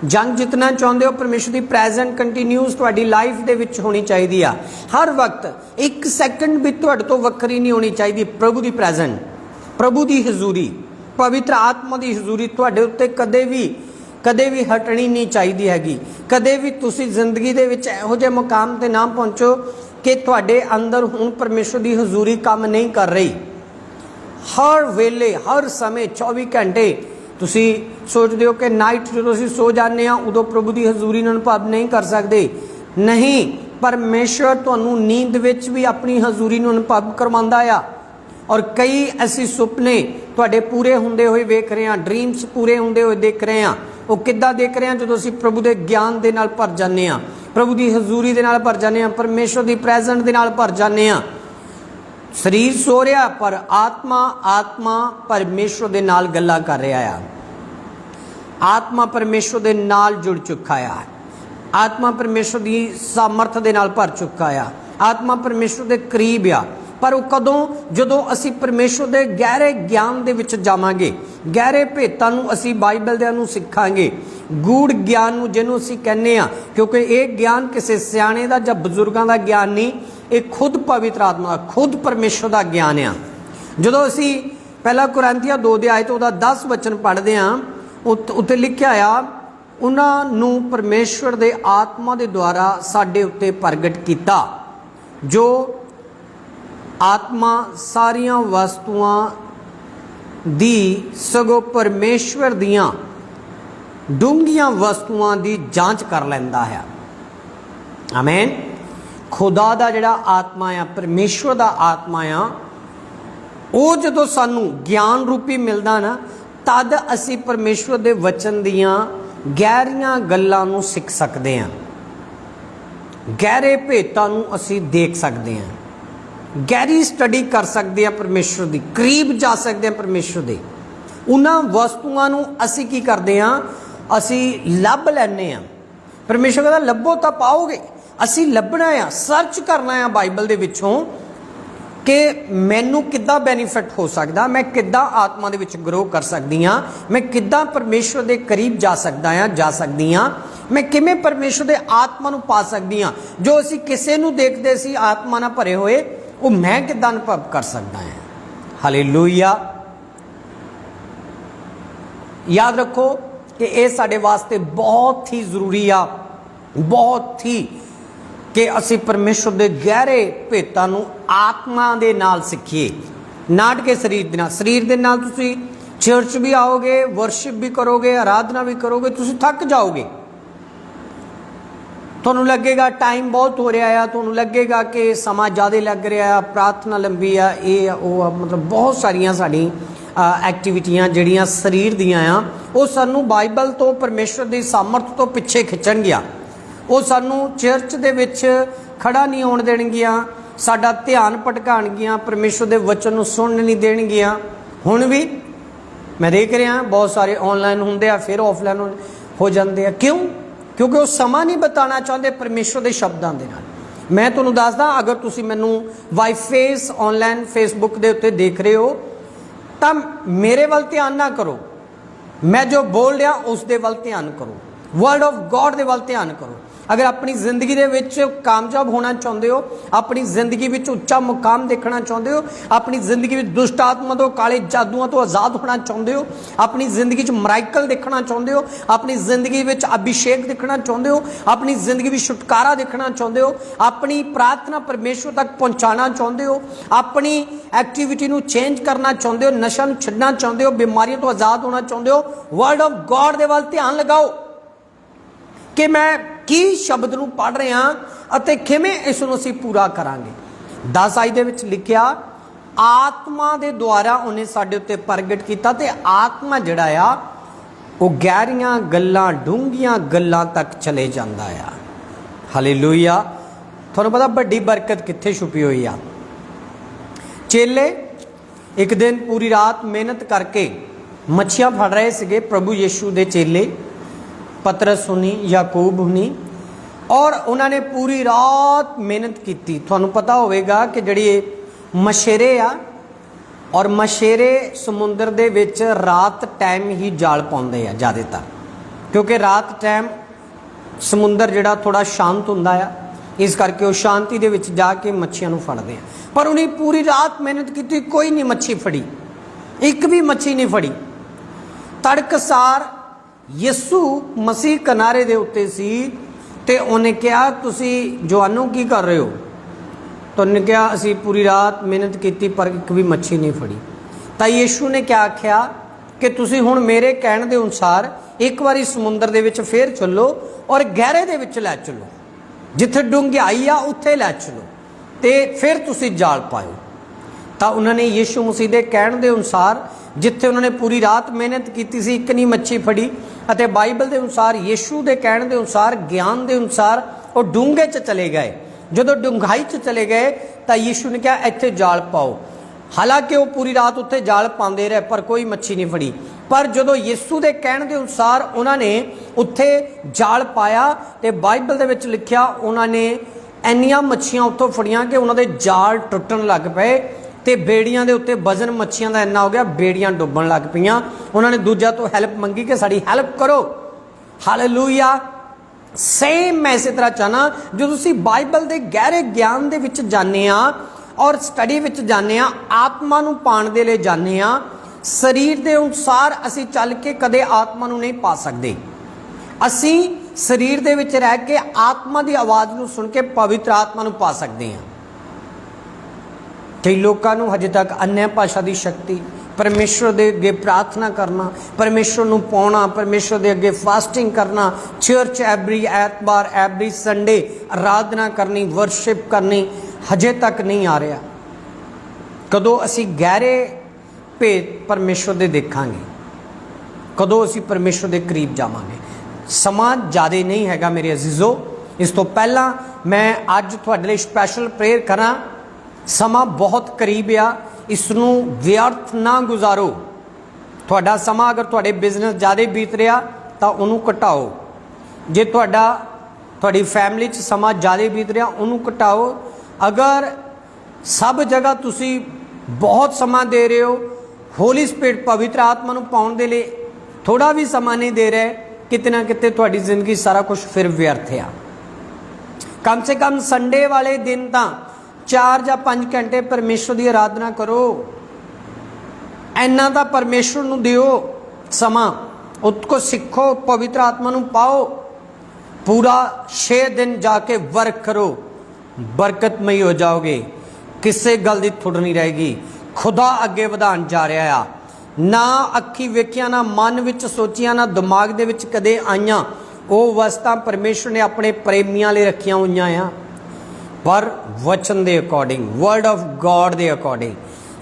जंग जितना चाहते हो, परमेश्वर की प्रेजेंट कंटीन्यूस तुहाडी लाइफ दे विच होनी चाहिए। हर वक्त एक सैकेंड भी तुहाडे तो वक्री नहीं होनी चाहिए। प्रभु की प्रेजेंट, प्रभु की हजूरी, पवित्र आत्मा की हजूरी तुहाडे उत्ते कदे भी हटनी नहीं चाहिए हैगी। कदे भी तुसी जिंदगी दे विच इहो जिहे मुकाम ते ना पहुंचो कि तुहाडे अंदर हुण परमेश्वर की हजूरी काम नहीं कर रही। हर वेले, हर समय 24 घंटे तुसी सोचते हो कि नाइट जो असीं सो जाने उदों प्रभु की हजूरी नूं अनुभव नहीं कर सकते। नहीं, परमेश्वर तुहानूं नींद विच भी अपनी हजूरी नूं अनुभव करवाउंदा आ। और कई ऐसे सुपने तुहाडे पूरे हुंदे होए वेख रहे हैं, ड्रीम्स पूरे हुंदे होए देख रहे हैं। वो किद्दां देख रहे हैं? जदों असीं प्रभु के ज्ञान दे नाल भर जाने आ, प्रभु की हजूरी दे नाल भर जाने आ, परमेश्वर की प्रेजेंट दे नाल भर जाने आ। शरीर सो रहा पर आत्मा परमेश्वर दे नाल गल्लां कर रहा है। आत्मा परमेश्वर दे नाल जुड़ चुका है। आत्मा परमेश्वर की सामर्थ दे नाल भर चुका है। आत्मा परमेश्वर दे करीब आ। पर वो कदों? जदों असी परमेश्वर दे गहरे ज्ञान दे विच जावांगे, गहरे भेतां नूं असी बाइबल दे नूं सिखांगे, गूढ़ ज्ञान नूं जिहनूं असी कहने आ। क्योंकि ये ज्ञान किसी सियाणे दा जां बजुर्गां दा ज्ञान नहीं, ये खुद पवित्र आत्मा, खुद परमेश्वर का ज्ञान आ। जदों असी पहला कुरंथिया 2 अध्याय तो 10 वचन पढ़ते हैं, उत्ते लिखिया आ, उन्होंने परमेश्वर दे आत्मा दे द्वारा साडे उत्ते प्रगट किया, जो आत्मा सारिया वस्तुआं दी सगों परमेश्वर दियां डूंघियां वस्तुआं दी जांच कर लैंदा है। आमीन। खुदा दा जिहड़ा आत्मा आ, परमेश्वर दा आत्मा आ, वो जदों सानू ज्ञान रूपी मिलदा ना, तद असी परमेश्वर दे वचन दियां गहरियां गल्लां नूं सीख सकदे हां, गहरे भेतां नूं असी देख सकदे हां, गहरी स्टडी कर सकते हैं परमेश्वर की, करीब जा सकते हैं परमेश्वर दे। उन्हां वस्तुआं नूं असीं की करदे हां, असीं लभ लैंदे हां। परमेश्वर कहता लभो तां पाओगे। असीं लभना आ, सर्च करना आ बाइबल दे विचों कि मैनू किद्दां बेनीफिट हो सकदा, मैं किद्दां आत्मा दे विच ग्रो कर सकदी हाँ, मैं किद्दां परमेश्वर दे करीब जा सकदा हाँ, जा सकदी हाँ, मैं किवें परमेश्वर दे आत्मा नूं पा सकदी हाँ। जो असीं किसे नूं देखदे सी आत्मा नाल भरे होए, वो मैं किद्दां अनुभव कर सकदा हाँ। हालेलूया। याद रखो कि ये साडे वास्ते बहुत ही जरूरी आ, बहुत ही, कि असी परमेश्वर के गहरे भेतां नूं आत्मा दे नाल सीखीए, ना कि शरीर दे नाल। शरीर दे नाल तुसी चर्च भी आओगे, वर्शिप भी करोगे, आराधना भी करोगे, तुसी थक जाओगे। तुहानूं लगेगा टाइम बहुत हो रहा है, तुहानूं लगेगा कि समा ज़्यादा लग रहा, प्रार्थना लंबी आ, ये वो, मतलब बहुत सारियां साडी एक्टिविटियां जिहड़ियां शरीर दियां आ, वो सानू बाइबल तो परमेश्वर की सामर्थ तो पिछे खिंचणगियां, वो सानू चर्च दे विच खड़ा नहीं होण देणगियां, साडा ध्यान भटकाणगियां, परमेश्वर के वचन नूं सुणन नहीं देणगियां। हुण भी मैं देख रहा बहुत सारे ऑनलाइन हुंदे आ, फिर ऑफलाइन हो जाते हैं। क्यों? क्योंकि वो समा नहीं बताना चाहते परमेश्वर के शब्दों के नाल। मैं तुहानूं दसदा, अगर तुसीं मैनूं वाईफेस ऑनलाइन फेसबुक के उत्ते देख रहे हो तो मेरे वाल ध्यान ना करो, मैं जो बोल रहा उस दे वाल ध्यान करो, वर्ड ऑफ गॉड दे वाल ध्यान करो। अगर अपनी जिंदगी दे विच कामयाब होना चाहते हो, अपनी जिंदगी विच उच्चा मुकाम देखना चाहते हो, अपनी जिंदगी में दुष्ट आत्मा तो काले जादुओं तो आज़ाद होना चाहते हो, अपनी जिंदगी मराइकल देखना चाहते हो, अपनी जिंदगी में अभिषेक देखना चाहते हो, अपनी जिंदगी में छुटकारा देखना चाहते हो, अपनी प्रार्थना परमेश्वर तक पहुँचाना चाहते हो, अपनी एक्टिविटी नूं चेंज करना चाहते हो, नशा नूं छड्डना चाहते हो, बीमारियों तो आज़ाद होना चाहते हो, वर्ड ऑफ गॉड दे वाल ध्यान लगाओ कि मैं की शब्द नूं पढ़ रहे हैं, किवें इस नूं असीं पूरा करांगे। 10 आई दे विच लिखिया, आत्मा दे द्वारा उन्हें साडे उत्ते प्रगट कीता, ते आत्मा जिहड़ा आ वो गहरियां गल्लां, डूंघियां गल्लां तक चले जांदा आ। हालेलूया। तुहानूं पता बड़ी बरकत कित्थे छुपी हुई आ। चेले एक दिन पूरी रात मेहनत करके मच्छियां फड़ रहे सीगे, प्रभु यीशु दे चेले पतरस हुनी, याकूब हुनी, और उन्होंने पूरी रात मेहनत की। तुहानूं पता होवेगा कि जिहड़े मछेरे आ, और मछेरे समुंदर दे विच रात टाइम ही जाल पाउंदे आ ज़्यादातर, क्योंकि रात टाइम समुंदर जिहड़ा थोड़ा शांत हुंदा आ, इस करके वो शांति दे विच जाके मच्छियां नूं फड़दे आ। पर उन्हें पूरी रात मेहनत की, कोई नहीं मच्छी फड़ी, एक भी मच्छी नहीं फड़ी। तड़कसार यीशु मसीह किनारे दे उत्ते सी, ते उन्हें कहा तुसी जवानों की कर रहे हो? तो उन्हें कहा असी पूरी रात मेहनत की पर एक भी मच्छी नहीं फड़ी। तो यीशु ने क्या आख्या कि तुसी हुण मेरे कहण दे अनुसार एक बारी समुंदर दे विच फिर चलो और गहरे दे विच लै चलो, जिथे डूंघाई आ उत्थे लै चलो, ते फिर तुसी जाल पाओ। तो उन्होंने यीशु मसीह के कहण दे अनुसार जिथे उन्होंने पूरी रात मेहनत की सी, एक नहीं मच्छी फड़ी, अते बाइबल के अनुसार यीशु के कहण दे अनुसार ज्ञान के अनुसार वो डूंघे च चले गए। जो डूंघाई च चले गए तो यीशु ने कहा इत्थे जाल पाओ। हालांकि वो पूरी रात उत्थे जाल पाते रहे पर कोई मच्छी नहीं फड़ी। पर जो यीशु के कहण के अनुसार उन्होंने उत्थे जाल पाया तो बाइबल दे विच लिखिया उन्होंने इन्नियां मच्छियां उत्थों फड़ियां कि उन्होंने जाल टुटन लग पे, तो बेड़ियां दे उत्ते वजन मच्छियां का इन्ना हो गया, बेड़ियां डुबन लग पईयां। उन्होंने दूजा तो हैल्प मंगी कि साड़ी हैल्प करो। हालेलूया। सेम मैं इस तरह चाहना, जो तुसी बाइबल के गहरे ज्ञान दे विच जाने आ और स्टडी विच जाने आ, आत्मा नूं पाण दे लई जाने आ, शरीर के अनुसार असी चल के कदे आत्मा नूं नहीं पा सकते। असी शरीर दे विच रह के आत्मा की आवाज़ नूं सुन के पवित्र आत्मा नूं पा सकते हैं। कई लोगों को हजे तक अन्य भाषा की शक्ति, परमेश्वर के अगे प्रार्थना करना, परमेश्वर को पाना, परमेश्वर के अगे फास्टिंग करना, चर्च एवरी ऐतवार एवरी संडे आराधना करनी, वर्शिप करनी, हजे तक नहीं आ रहा। कदों असी गहरे भेद परमेश्वर के देखांगे, कदों असी परमेश्वर के करीब जावांगे। समा ज़्यादा नहीं हैगा मेरे अजीजों। इस तो पहला मैं अज तुहाडे लई स्पैशल प्रेयर करा। समा बहुत करीब आ, इसनूं व्यर्थ ना गुजारो। ਤੁਹਾਡਾ ਸਮਾਂ ਅਗਰ ਤੁਹਾਡੇ ਬਿਜ਼ਨਸ ਜ਼ਿਆਦਾ ਬੀਤ ਰਿਹਾ ਤਾਂ ਉਹਨੂੰ ਘਟਾਓ। ਜੇ ਤੁਹਾਡੀ ਫੈਮਿਲੀ 'ਚ ਸਮਾਂ ਜ਼ਿਆਦਾ ਬੀਤ ਰਿਹਾ ਉਹਨੂੰ ਘਟਾਓ। ਅਗਰ ਸਭ ਜਗ੍ਹਾ ਤੁਸੀਂ ਬਹੁਤ ਸਮਾਂ ਦੇ ਰਹੇ ਹੋ, ਹੋਲੀ ਸਪਿਰਿਟ ਪਵਿੱਤਰ ਆਤਮਾ ਨੂੰ ਪਾਉਣ ਦੇ ਲਈ ਥੋੜਾ ਵੀ ਸਮਾਂ ਨਹੀਂ ਦੇ ਰਹੇ, ਕਿਤੇ ਨਾ ਕਿਤੇ ਤੁਹਾਡੀ ਜ਼ਿੰਦਗੀ ਸਾਰਾ ਕੁਝ ਫਿਰ ਵਿਅਰਥ ਆ। ਕਮ ਸੇ ਕਮ ਸੰਡੇ ਵਾਲੇ ਦਿਨ ਤਾਂ 4 ਜਾਂ 5 ਘੰਟੇ ਪਰਮੇਸ਼ਵਰ ਦੀ ਆਰਾਧਨਾ ਕਰੋ। ਇੰਨਾ ਤਾਂ ਪਰਮੇਸ਼ਵਰ ਨੂੰ ਦਿਓ ਸਮਾਂ, ਉਸ ਕੋ ਸਿੱਖੋ, ਪਵਿੱਤਰ ਆਤਮਾ ਨੂੰ ਪਾਓ। पूरा 6 दिन जाके वर्क करो, बरकतमई हो जाओगे। किसी गल की थुड़ नहीं रहेगी। खुदा अगे वधान जा रहा आ। ना अखी वेखिया, ना मन विच सोचिया, ना दिमाग दे विच कदे आईयां वो वस्तां परमेश्वर ने अपने प्रेमियां लिए रखिया हुई आ, पर वचन के अकॉर्डिंग, वर्ड ऑफ गॉड के अकॉर्डिंग।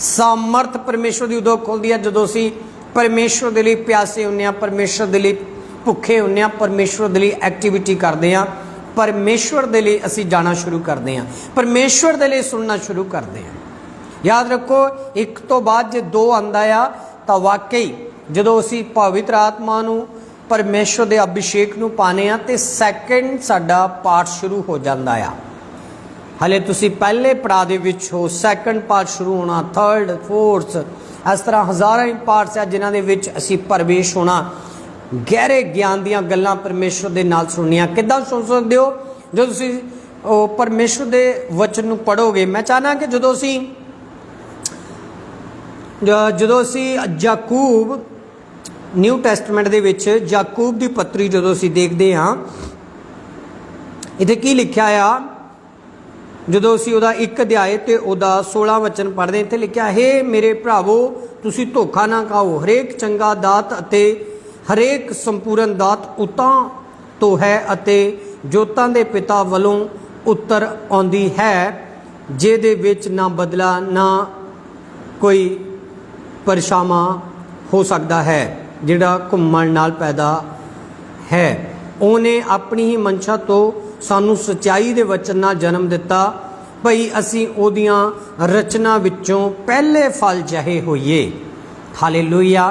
सामर्थ परमेश्वर की उदों खुलती है जदों असीं परमेश्वर के लिए प्यासे हुंदे आ, परमेश्वर के लिए भुखे होंगे, परमेश्वर के लिए एक्टिविटी करते हैं, परमेश्वर के लिए असी जाना शुरू करते हैं, परमेश्वर के लिए सुनना शुरू करते हैं। याद रखो, एक तो बाद जो 2 आंदा आ तो वाकई जो असी पवित्र आत्मा नूं परमेश्वर के अभिषेक नूं पाने आ तो सैकेंड साडा पार्ट शुरू हो जाता है। हले तुसी पहले पड़ाव दे विच हो, सैकेंड पार्ट शुरू होना, थर्ड, फोर्थ, इस तरह हज़ारों ही पार्ट्स आ जिन्हां दे विच असी प्रवेश होना। गहरे ज्ञान दीयां गल्लां परमेश्वर दे नाल सुननियां। किद्दां सुन सकदे हो? जो तुसीं परमेश्वर दे वचन नूं पढ़ोगे। मैं चाहना कि जदों असीं याकूब न्यू टैस्टमेंट दे विच याकूब दी पत्री जदों असीं देखदे हां, इत्थे की लिखिआ आ, जदों असीं उहदा 1 अध्याय ते उहदा 16 वचन पढ़दे, इत्थे लिखिआ, हे मेरे भरावो, तुसीं धोखा ना खाओ। हरेक चंगा दात अते हरेक संपूर्ण दात उतां तो है अते जोतां दे पिता वालों उतर आउंदी है, जिहदे विच ना बदला ना कोई परछावां हो सकता है, जिहड़ा घुम्मण नाल पैदा है। उहने अपनी ही मनशा तो सानू सच्चाई दे वचन नाल जन्म दिता, भई असीं ओहदियां रचना विचों पहले फल जहे होइए। हालेलुया।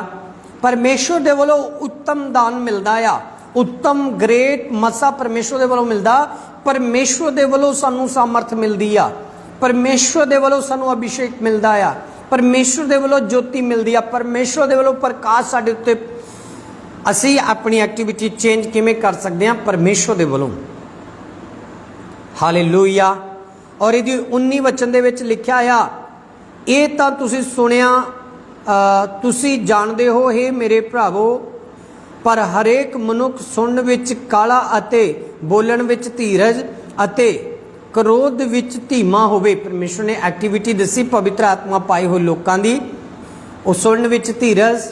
परमेश्वर दे वालों उत्तम दान मिलता आ, उत्तम ग्रेट मसा परमेश्वर दे वालों मिलता। परमेश्वर दे वालों सानू सामर्थ मिलती आ, परमेश्वर दे वालों सानू अभिषेक मिलता आ, परमेश्वर दे वालों ज्योति मिलती आ, परमेश्वर दे वालों प्रकाश साडे उत्ते। असीं अपनी एक्टिविटी चेंज किवें कर सकते हैं? परमेश्वर दे वालों। हालेलुया। और इहदी 19 वचन दे विच लिखिआ आ, ये तां तुसीं सुनिया, तुसी जानते हो, हे मेरे भरावो, पर हरेक मनुख सुनन विच काला अते बोलण विच धीरज अते क्रोध विच धीमा होवे। परमेश्वर ने एक्टिविटी दसी पवित्र आत्मा पाए हुए लोगों की, वो सुनन विच धीरज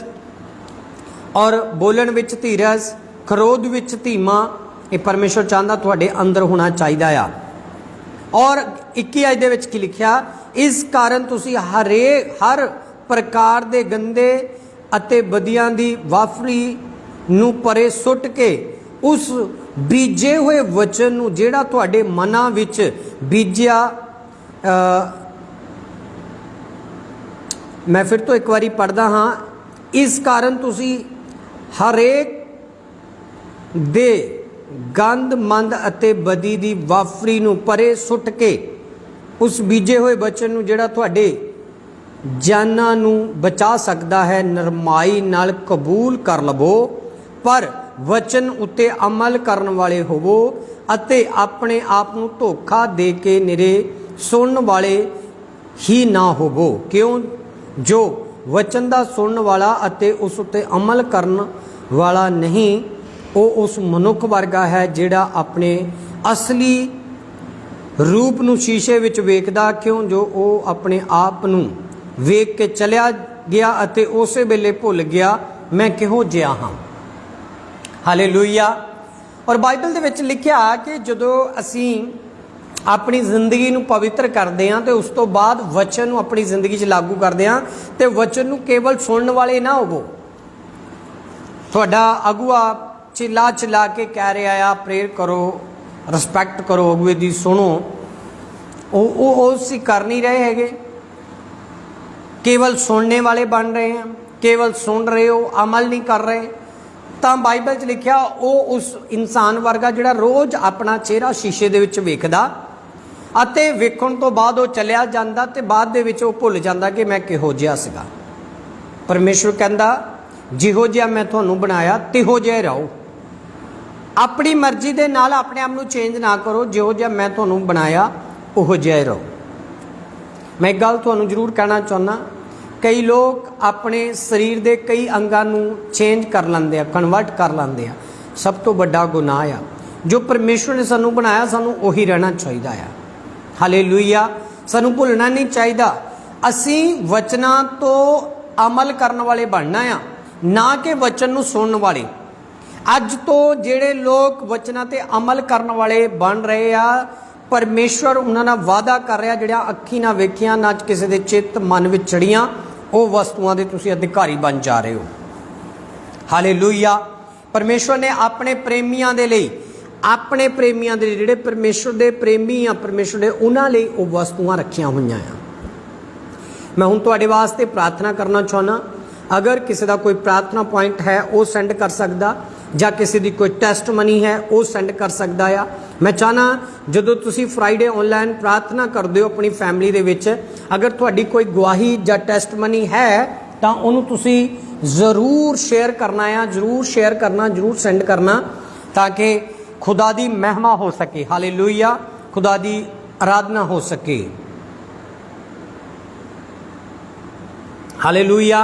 और बोलण विच धीरज, क्रोध विच धीमा। ये परमेश्वर चाहता तुहाडे अंदर होना चाहिए आ। और 21 अध्याय दे विच की लिखिआ, इस कारण तुसी हर प्रकार दे गंदे अते बदियां दी वाफरी नूं परे सुट के उस बीजे हुए वचन नूं जिहड़ा तुहाडे मनां विच बीजिया। मैं फिर तो एक बारी पढ़दा हाँ, इस कारण तुसी हरेक दे गंद मंद अते बदी दी वाफरी नूं परे सुट के उस बीजे हुए वचन नूं जिहड़ा तुहाडे जाना नूं बचा सकता है नरमाई नाल कबूल कर लवो, पर वचन उत्ते अमल करन वाले होवो अते अपने आप नूं धोखा दे के निरे सुनन वाले ही ना होवो। क्यों? जो वचन दा सुनन वाला अते उस उत्ते अमल करन वाला नहीं, वो उस मनुख वर्गा है जिहड़ा अपने असली रूप नूं शीशे विच वेखदा। क्यों? जो वो अपने आप नूं वेख के चलिया गया अते उसे वेले भुल गया मैं किहो जिहा हाँ। हालेलुया। और बाइबल दे विच लिखिआ कि जदों असीं अपनी जिंदगी नूं पवित्र करते हैं तो उस तो बाद वचन नूं अपनी जिंदगी च लागू करते हैं, तो वचन नूं केवल सुनने वाले ना होवो। तुहाडा अगुआ चिल्ला चिल्ला के कह रहा है प्रेयर करो, रिस्पैक्ट करो, अगुए दी सुनो, वो कर नहीं रहे हैगे, केवल सुनने वाले बन रहे हैं। केवल सुन रहे हो, अमल नहीं कर रहे, तो बाइबल च लिखिया वो उस इंसान वर्गा जिहड़ा रोज़ अपना चेहरा शीशे दे विच वेखदा अते वेखण तो बाद वो चलिया जांदा ते बाद दे विच वो भुल जांदा कि मैं किहो जिहा सीगा। परमेश्वर कहंदा जिहो जिहा मैं तुहानू बनाया तिहो जिहा रहो, अपनी मर्जी के नाल अपने आप को चेंज ना करो, जिहो जिहा मैं तुहानू बनाया उहो जिहा रहो। मैं एक गल तुहानू जरूर कहना चाहुंदा, कई लोग अपने शरीर के कई अंगां नू चेंज कर लेंदे आ, कन्वर्ट कर लेंदे आ। सब तो बड़ा गुनाह आ। जो परमेश्वर ने सानू बनाया सानू उही रहना चाहिए आ। हालेलुया। सानू भुलना नहीं चाहिए। असी वचना तो अमल करने वाले बनना आ, ना कि वचन नू सुनने वाले। अज तो जेड़े लोग वचना ते अमल करने वाले बन रहे आ, परमेश्वर उन्होंने वादा कर रहा जड़ियाँ अखी ना वेखियां ना किसी के चित्त मन में चढ़ियाँ वो वस्तुओं के तुसीं अधिकारी बन जा रहे हो। हालेलुया। परमेश्वर ने अपने प्रेमियों के लिए, अपने प्रेमियों के जिहड़े परमेश्वर के प्रेमी आ, परमेश्वर ने उन्होंने वो वस्तुआं रखियां हुई हैं। मैं हुण तुहाडे वास्ते प्रार्थना करना चाहना, अगर किसी का कोई प्रार्थना पॉइंट है वो सेंड कर सकदा, ਜਾਂ किसी की कोई टेस्ट मनी है वो सेंड कर सकता है। मैं चाहना जो तुसी फ्राइडे ऑनलाइन प्रार्थना करते हो अपनी फैमिली दे विच, अगर तुहाडी कोई गवाही या टेस्ट मनी है तो उन्होंने तुसी ज़रूर शेयर करना है, जरूर शेयर करना, जरूर सेंड करना, ताकि खुदा दी महिमा हो सके। हालेलुया। खुदा दी आराधना हो सके। हालेलुया।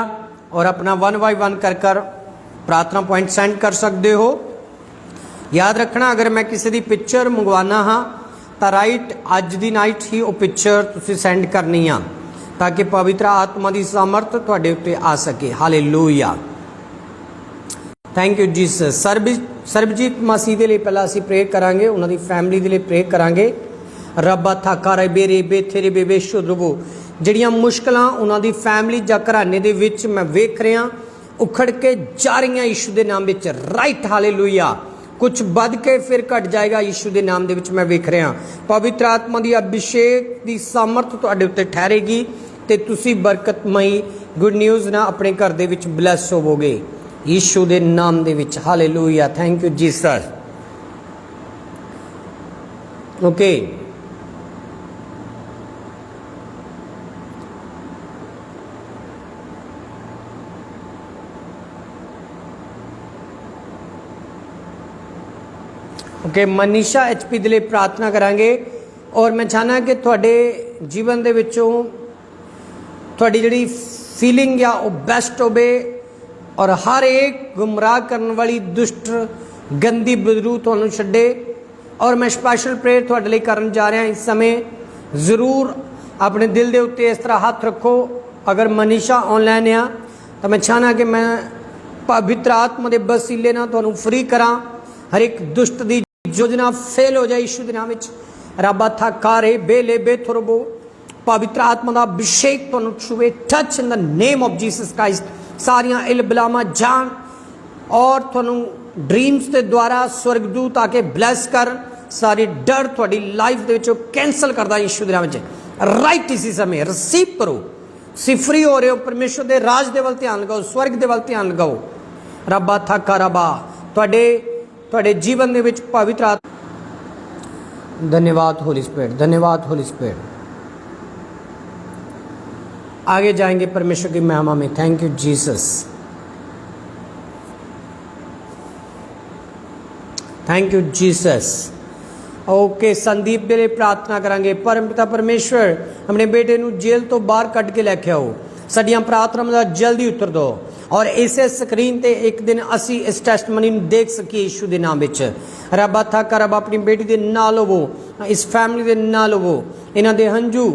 और अपना 1 बाय 1 कर प्रार्थना पॉइंट सेंड कर सकते हो। याद रखना, अगर मैं किसी की पिक्चर मंगवाना हाँ तो राइट अज की नाइट ही वो पिक्चर तुसी सेंड करनी आ, ताकि पवित्र आत्मा की सामर्थ तुहाडे उत्ते आ सके। Hallelujah. Thank you Jesus. Sarabjit Masih के लिए पहला असी प्रे करांगे, उन्होंने फैमिली के लिए प्रे करांगे। रब्बा थाका रे बेरे बेथेरे बेबेशो द्रवो, जिहड़ियां मुश्किलां उन्होंने फैमिली या घराने दे विच मैं वेख रहा उखड़ के जा रही यीशु के नाम विच। राइट। हालेलुया। कुछ बद के फिर घट जाएगा यीशु के नाम दे विच मैं वेख रहा। पवित्र आत्मा की अभिषेक की सामर्थ तुहाडे उत्ते ठहरेगी ते तुसी बरकतमई गुड न्यूज़ ना अपने घर दे विच ब्लैस होवोगे यीशु के नाम दे विच। Hallelujah. Thank you Jesus. Okay. Okay. Manisha HP के लिए प्रार्थना करांगे। और मैं चाहना कि थोड़े जीवन दे विचों थोड़ी जिहड़ी फीलिंग या वो बेस्ट होवे और हर एक गुमराह करने वाली दुष्ट गंदी बदरू तुहानूं छड्डे। और मैं स्पैशल प्रेयर थोड़े लिए करन जा रहा इस समय। जरूर अपने दिल के उत्ते इस तरह हाथ रखो। अगर मनीषा ऑनलाइन आ तो मैं चाहना कि मैं पवित्र आत्मा के वसीले ना तुहानूं फ्री करा, हर एक दुष्ट की योजना फेल हो जाए यीशु के नाम विच। रब्बा था कारे बेले बेथुरबो, पवित्र आत्मा का अभिषेक तुहानूं छुए। Touch in the name of Jesus Christ. सारियां इल बलामा जान और तुहानूं ड्रीम्स के द्वारा स्वर्गदूत आके ब्लैस कर सारी डर तुहाडी लाइफ दे विचों कैंसल करदा यीशु के नाम विच। राइट इसी समय रिसीव करो, सी फ्री हो रहे हो। परमेश्वर के राज दे वल ध्यान लगाओ, स्वर्ग दे वल ध्यान लगाओ। रब्बा था करबा तुहाडे जीवन दे विच पवित्र आत्मा। धन्यवाद होली स्पिरिट, धन्यवाद होली स्पिरिट। आगे जाएंगे परमेश्वर की महिमा में। Thank you Jesus, thank you Jesus. Okay. Sandeep के लिए प्रार्थना करांगे। परमपिता परमेश्वर अपने बेटे नूं जेल तो बाहर कढ़ के लैके आओ। साडियां प्रार्थनावां दा जल्दी उत्तर दो और इसे स्क्रीन ते एक दिन असी इस टेस्टमनी देख सकीए यीशु के नाम विच। रब्बा था कर रब अपनी बेटी के नाल होवो, इस फैमिली के नाल होवो। इन्हां दे हंझू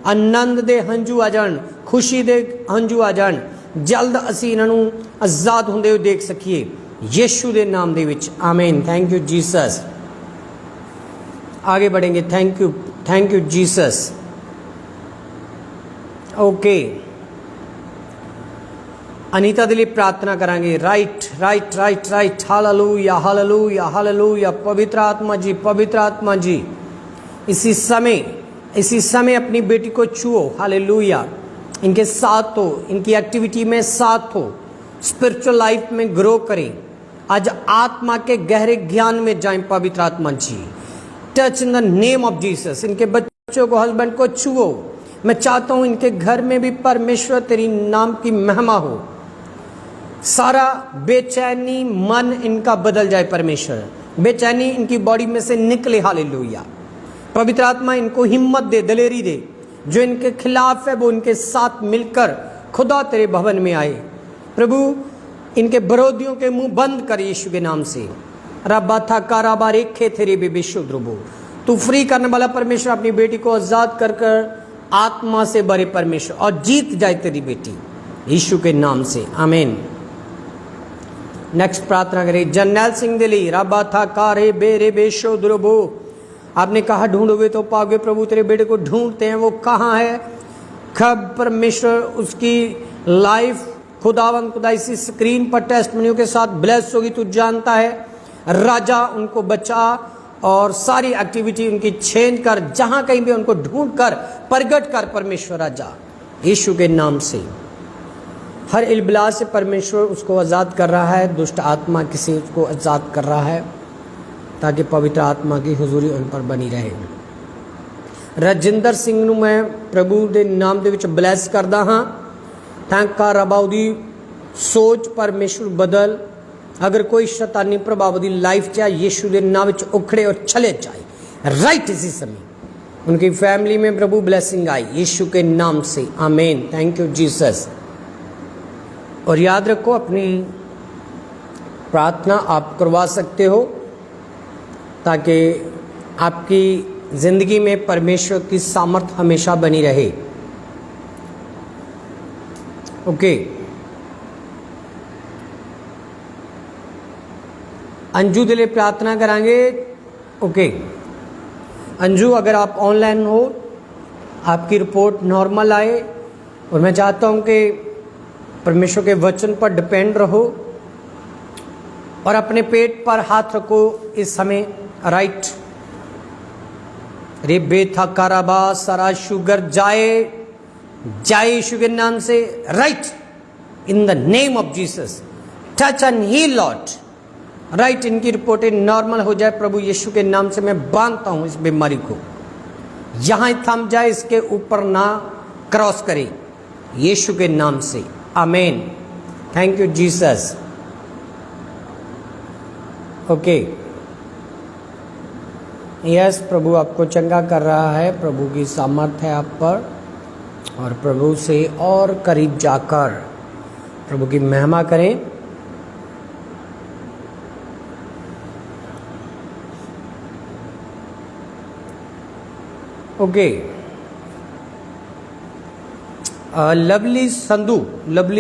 आनंद दे हंझू आ जाण, खुशी दे हंझू आ जाण। जल्द असी इन्हां नूं आजाद हुंदे होए देख सकीए यीशु के नाम दे विच। आमीन। Thank you Jesus. आगे बढ़ेंगे। Thank you Jesus. Okay. Anita के लिए प्रार्थना करांगे। Right right right right. Hallelujah hallelujah hallelujah. पवित्र आत्मा जी, पवित्र आत्मा जी, इसी समय अपनी बेटी को छुओ। हालेलुया। इनके साथ हो, इनकी एक्टिविटी में साथ हो। स्पिरिचुअल लाइफ में ग्रो करें, आज आत्मा के गहरे ज्ञान में जाएं। पवित्र आत्मा जी, touch in the name of Jesus. इनके बच्चों को, हस्बैंड को छुओ। मैं चाहता हूं इनके घर में भी परमेश्वर तेरी नाम की महिमा हो। सारा बेचैनी मन इनका बदल जाए परमेश्वर, बेचैनी इनकी बॉडी में से निकले। हालेलुया। पवित्र आत्मा इनको हिम्मत दे, दलेरी दे। जो इनके खिलाफ है वो इनके साथ मिलकर खुदा तेरे भवन में आए। प्रभु इनके विरोधियों के मुंह बंद कर यीशु के नाम से। रब्बा था काराबा रेखे तेरे बेबेशो द्रुबो। तू फ्री करने वाला परमेश्वर अपनी बेटी को आजाद कर कर आत्मा से भरे परमेश्वर, और जीत जाए तेरी बेटी यीशु के नाम से, आमीन। नेक्स्ट प्रार्थना करें जर्नैल सिंह दिली। रब्बा था कारे बेरे बेशो द्रुबो। आपने कहा ढूंढोगे तो पाओगे। प्रभु तेरे बेटे को ढूंढते हैं, वो कहाँ है? कब परमेश्वर उसकी लाइफ खुदावन खुदा इसी स्क्रीन पर टेस्टमनियों के साथ ब्लेस होगी, तू जानता है। राजा उनको बचा और सारी एक्टिविटी उनकी चेंज कर, जहां कहीं भी उनको ढूंढ कर प्रगट कर परमेश्वर राजा यीशु के नाम से। हर इल्बिला से परमेश्वर उसको आज़ाद कर रहा है, दुष्ट आत्मा किसी उसको आज़ाद कर रहा है, ताकि पवित्र आत्मा की हुजूरी उन पर बनी रहे। रजिंदर सिंह ਨੂੰ मैं प्रभु ਦੇ ਨਾਮ ਦੇ ਵਿੱਚ ਬਲੈਸ ਕਰਦਾ ਹਾਂ। थैंक का रबा ਉਹਦੀ सोच परमेश्वर बदल। अगर कोई शैतानी प्रभाव ਉਹਦੀ लाइफ ਚ यीशु के नाम ਵਿੱਚ उखड़े और चले जाए राइट इसी समय। उनकी फैमिली में प्रभु ब्लेसिंग आई यीशु के नाम से, आमीन। Thank you Jesus. और याद रखो अपनी प्रार्थना आप करवा सकते हो, ताकि आपकी जिंदगी में परमेश्वर की सामर्थ हमेशा बनी रहे। ओके। अंजू के लिए प्रार्थना करांगे। ओके अंजू, अगर आप ऑनलाइन हो, आपकी रिपोर्ट नॉर्मल आए, और मैं चाहता हूं कि परमेश्वर के वचन पर डिपेंड रहो और अपने पेट पर हाथ रखो इस समय, राइट। रे बेथा काराबा सारा शुगर जाए जाए यीशु के नाम से, right in the name of Jesus. Touch and heal lord, right. इनकी रिपोर्टें नॉर्मल हो जाए प्रभु यीशु के नाम से। मैं बांधता हूं इस बीमारी को, यहां थम जाए, इसके ऊपर ना क्रॉस करे यीशु के नाम से, आमीन। Thank you Jesus. Okay yes, प्रभु आपको चंगा कर रहा है। प्रभु की सामर्थ है आप पर, और प्रभु से और करीब जाकर प्रभु की महिमा करें। ओके लवली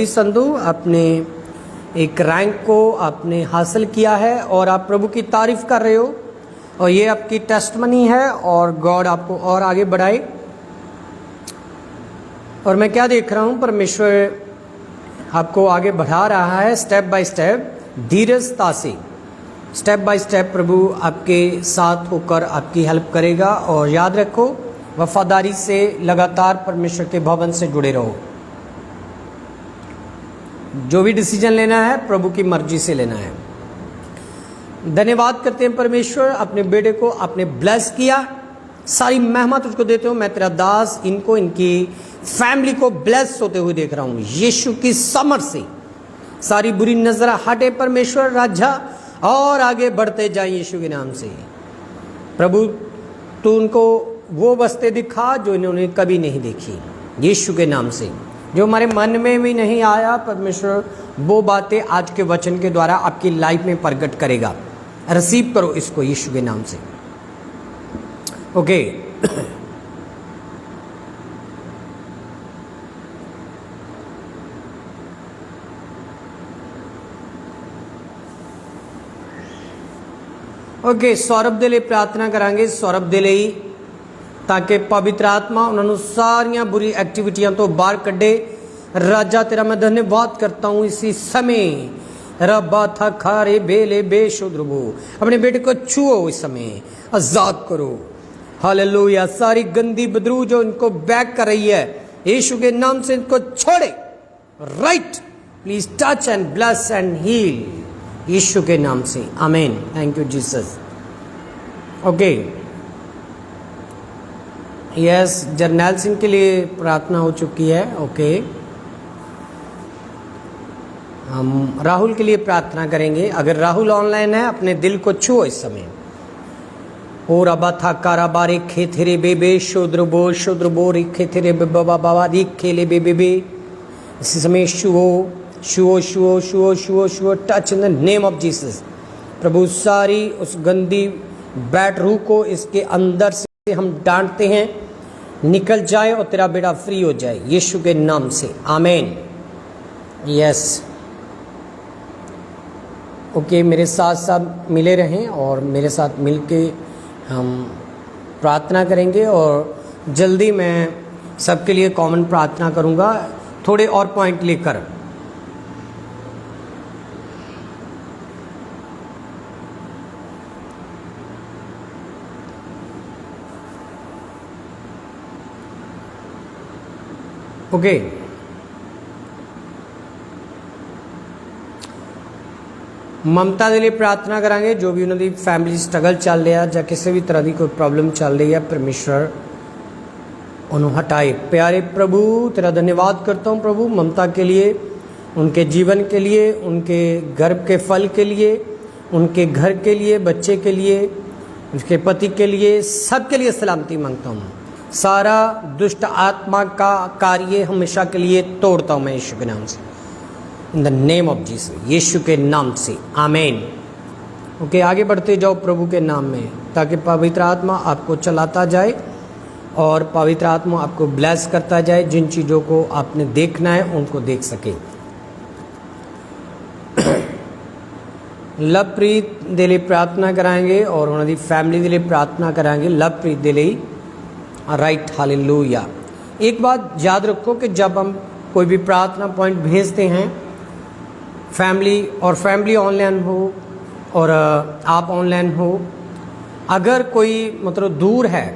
संधू, आपने एक रैंक को आपने हासिल किया है और आप प्रभु की तारीफ कर रहे हो, और ये आपकी टेस्टमनी है, और गॉड आपको और आगे बढ़ाए। और मैं क्या देख रहा हूँ, परमेश्वर आपको आगे बढ़ा रहा है स्टेप बाय स्टेप, धीरजता से, स्टेप बाय स्टेप प्रभु आपके साथ होकर आपकी हेल्प करेगा। और याद रखो, वफादारी से लगातार परमेश्वर के भवन से जुड़े रहो। जो भी डिसीजन लेना है प्रभु की मर्जी से लेना है। धन्यवाद करते हैं परमेश्वर, अपने बेटे को आपने ब्लेस किया, सारी महिमा तुझको देते हो। मैं तेरा दास इनको, इनकी फैमिली को ब्लेस होते हुए देख रहा हूँ यीशु की समर्थ से। सारी बुरी नजर हटे परमेश्वर राजा, और आगे बढ़ते जाए यीशु के नाम से। प्रभु तू उनको वो बस्ते दिखा जो इन्होंने कभी नहीं देखी यीशु के नाम से, जो हमारे मन में भी नहीं आया। परमेश्वर वो बातें आज के वचन के द्वारा आपकी लाइफ में प्रकट करेगा। रिसीव करो इसको यीशु के नाम से। ओके ओके सौरभ दे लिए प्रार्थना करांगे। सौरभ दे लिए ताकि पवित्र आत्मा उन्होंने सारिया बुरी एक्टिविटियां तो बाहर कढ़े। राजा तेरा मैं धन्यवाद करता हूँ इसी समय। रब्बा था खारे बेले बेशुद्रबो, अपने बेटे को छुओ इस समय, आजाद करो। हालेलुया। सारी गंदी बदरू जो इनको बैक कर रही है यीशु के नाम से इनको छोड़े, right please touch and bless and heal, Yeshu के नाम से, आमीन। Thank you Jesus. Okay, yes, Jarnail Singh के लिए प्रार्थना हो चुकी है। ओके, हम राहुल के लिए प्रार्थना करेंगे। अगर राहुल ऑनलाइन है, अपने दिल को छुओ इस समय। ओ रबा था कारा बारे खे थेरे बेबे शोद्र बो रिखे थेरे बाबा बाबा रिखे ले बेबे। इसी समय छुओ छुओ छुओ छुओ छुओ छुओ, touch in the name of Jesus. प्रभु सारी उस गंदी बैड रूह को इसके अंदर से हम डांटते हैं, निकल जाए और तेरा बेटा फ्री हो जाए यीशु के नाम से, आमीन। यस, ओके, मेरे साथ साथ मिले रहें और मेरे साथ मिलके हम प्रार्थना करेंगे और जल्दी मैं सबके लिए कॉमन प्रार्थना करूंगा, थोड़े और पॉइंट लेकर। ओके, ममता के लिए प्रार्थना करांगे, जो भी उन्होंने फैमिली स्ट्रगल चल रहा या किसी भी तरह की कोई प्रॉब्लम चल रही है, परमेश्वर उन्होंने हटाए। प्यारे प्रभु, तेरा धन्यवाद करता हूँ प्रभु, ममता के लिए, उनके जीवन के लिए, उनके गर्भ के फल के लिए, उनके घर के लिए, बच्चे के लिए, उसके पति के लिए, सबके लिए सलामती मांगता हूँ। सारा दुष्ट आत्मा का कार्य हमेशा के लिए तोड़ता हूँ मैं यीशु के नाम से, in the name of Jesus, Yeshu के नाम से, आमीन। ओके, आगे बढ़ते जाओ प्रभु के नाम में, ताकि पवित्र आत्मा आपको चलाता जाए और पवित्र आत्मा आपको ब्लेस करता जाए। जिन चीज़ों को आपने देखना है उनको देख सके। लवप्रीत दे लिए प्रार्थना कराएंगे और उन्होंने फैमिली के लिए प्रार्थना कराएंगे। लवप्रीत दे लिए, राइट, हालेलुया। एक बात याद रखो कि जब हम कोई भी प्रार्थना पॉइंट भेजते हैं, फैमिली ऑनलाइन हो और आप ऑनलाइन हो, अगर कोई मतलब दूर है,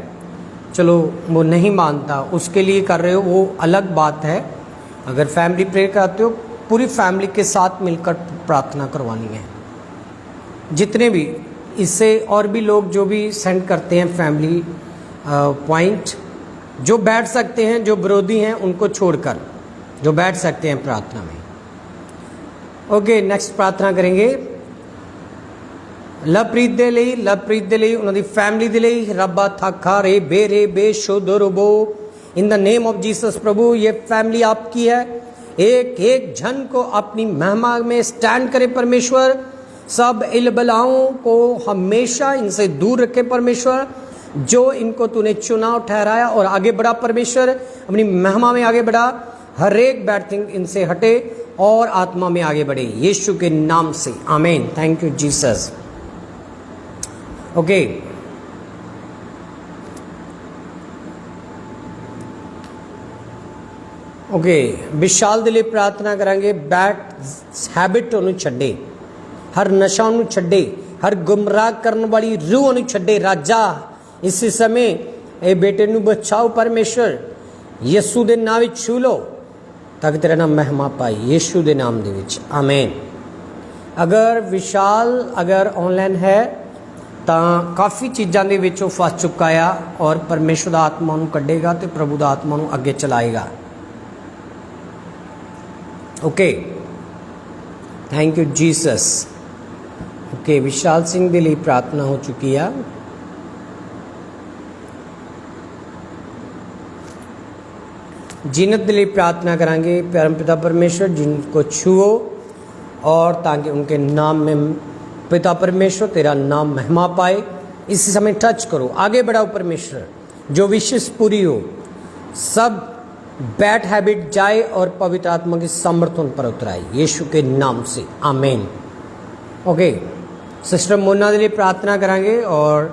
चलो वो नहीं मानता, उसके लिए कर रहे हो वो अलग बात है। अगर फैमिली प्रेयर करते हो, पूरी फैमिली के साथ मिलकर प्रार्थना करवानी है। जितने भी इससे और भी लोग जो भी सेंड करते हैं फैमिली पॉइंट, जो बैठ सकते हैं, जो विरोधी हैं उनको छोड़कर जो बैठ सकते हैं प्रार्थना में। ओके, नेक्स्ट प्रार्थना करेंगे। लवप्रीत दे ਲਈ ਉਹਨਾਂ ਦੀ फैमिली दे ਲਈ, रब्बा थाखा रे बे शोदोरबो, in the name of Jesus. प्रभु, ये फैमिली आपकी है, एक एक जन को अपनी महिमा में स्टैंड करे परमेश्वर। सब इलबलाओं को हमेशा इनसे दूर रखे परमेश्वर, जो इनको तूने चुनाव ठहराया और आगे बढ़ा परमेश्वर, अपनी महिमा में आगे बढ़ा। हर एक बैड थिंग इनसे हटे और आत्मा में आगे बढ़े यीशु के नाम से, आमीन। Thank you Jesus. Okay, okay, Vishal दे लिए प्रार्थना करांगे। बैड हैबिट उन्हें छड्डे, हर नशा उन्हें छड्डे, हर गुमराह करने वाली रूह उन्हें छड्डे। राजा, इसी समय ए बेटे नू बचाओ परमेश्वर, यीशु दे नाम विच छू लो ताकि तेरा नाम महिमा पाए यीशु दे नाम दे विच, आमीन। अगर विशाल अगर ऑनलाइन है तो काफ़ी चीज़ों के विच फस चुका है और परमेश्वर दा आत्मा नू कढ़ेगा तो प्रभु दा आत्मा नू अगे चलाएगा। Okay, thank you Jesus. Okay, Vishal Singh के लिए प्रार्थना हो चुकी है। जीनत के लिए प्रार्थना करांगे। परमपिता परमेश्वर, जिनको छुओ और ताकि उनके नाम में पिता परमेश्वर तेरा नाम महिमा पाए। इसी समय टच करो, आगे बढ़ाओ परमेश्वर, जो विशेष पूरी हो, सब बैड हैबिट जाए और पवित्र आत्मा की सामर्थ्य उन पर उतराए यीशु के नाम से, आमीन। ओके, सिस्टर मोना के लिए प्रार्थना करांगे और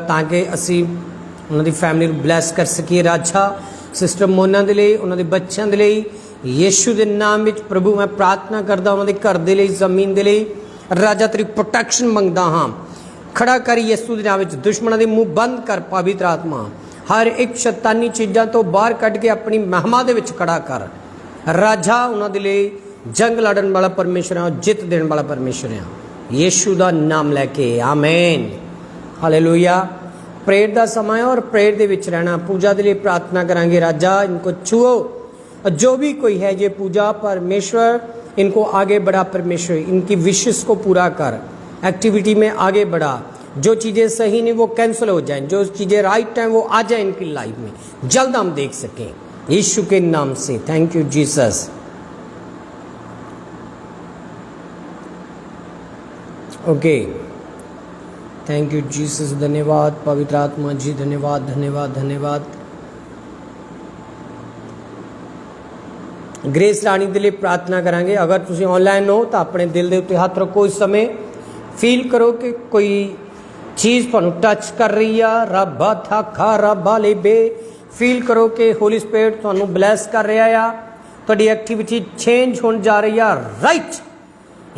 ताकि असी उन्होंने फैमिली ब्लैस कर सकिए। राजा, सिस्टर मोना के लिए, उन्होंने बच्चों के लिए यीशु के नाम में प्रभु मैं प्रार्थना करता, उन्होंने घर के लिए, जमीन के लिए राजा तेरी प्रोटेक्शन मंगता हाँ। खड़ा कर यीशु के नाम में, दुश्मनों के मुंह बंद कर पवित्र आत्मा, हर एक शैतानी चीज़ों तो बाहर कढ़ के अपनी महिमा दे विच खड़ा कर। राजा, उन्होंने लिए जंग लड़न वाला परमेश्वर है और जित देने वाला परमेश्वर है। यीशु दा नाम लैके आमीन, हालेलुया। प्रेयर दा समय और प्रेयर दे विच रहना। पूजा के लिए प्रार्थना करांगे। राजा इनको छुओ, जो भी कोई है ये पूजा परमेश्वर इनको आगे बढ़ा, परमेश्वर इनकी विशेष को पूरा कर, एक्टिविटी में आगे बढ़ा। जो चीज़ें सही नहीं वो कैंसिल हो जाएं, जो चीज़ें राइट हैं वो आ जाए इनकी लाइफ में, जल्द हम देख सकें यीशु के नाम से। Thank you Jesus. Okay, thank you Jesus. धन्यवाद पवित्र आत्मा जी, धन्यवाद धन्यवाद धन्यवाद। ग्रेस रानी के लिए प्रार्थना करांगे। अगर तुम ऑनलाइन हो तो अपने दिल के उत्ते हाथ रखो। इस समय फील करो कि कोई चीज़ तुहानू टच कर रही है। रब्बा था खा रब्बा ले बे, फील करो कि होली स्पिरिट तुहानू ब्लैस कर रहा है, तुहाडी एक्टिविटी चेंज होने जा रही है। Right,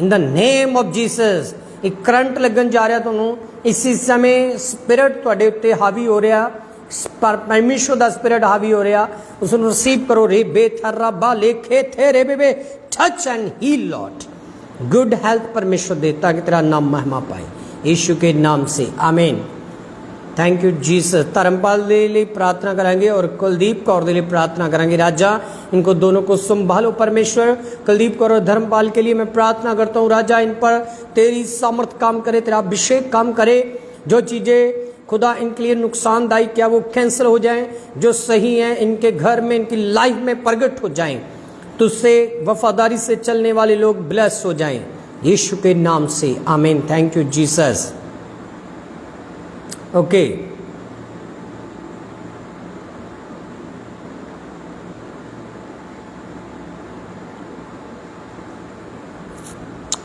in the name of Jesus. एक करंट लगन जा रहा तुहानू। इसी समय स्पिरिट तुहाडे उत्ते हावी हो रहा, परमेश्वर दा स्पिरिट हावी हो रहा, उसनू रिसीव करो। रे बे थर्रा बा लेखे थे रे बे, touch and heal lord. Good health परमेश्वर दे ताकि तेरा नाम महिमा पाए, यीशु के नाम से आमीन। Thank you Jesus. धर्मपाल के लिए प्रार्थना करेंगे और कुलदीप कौर के लिए प्रार्थना करेंगे। राजा इनको दोनों को संभालो परमेश्वर। कुलदीप कौर और धर्मपाल के लिए मैं प्रार्थना करता हूँ। राजा इन पर तेरी सामर्थ काम करे, तेरा अभिषेक काम करे। जो चीज़ें खुदा इनके लिए नुकसानदायक क्या वो कैंसिल हो जाएं, जो सही हैं इनके घर में, इनकी लाइफ में प्रकट हो जाएं। तुझसे वफादारी से चलने वाले लोग ब्लेस हो जाएं, यीशु के नाम से आमीन। Thank you Jesus. Okay,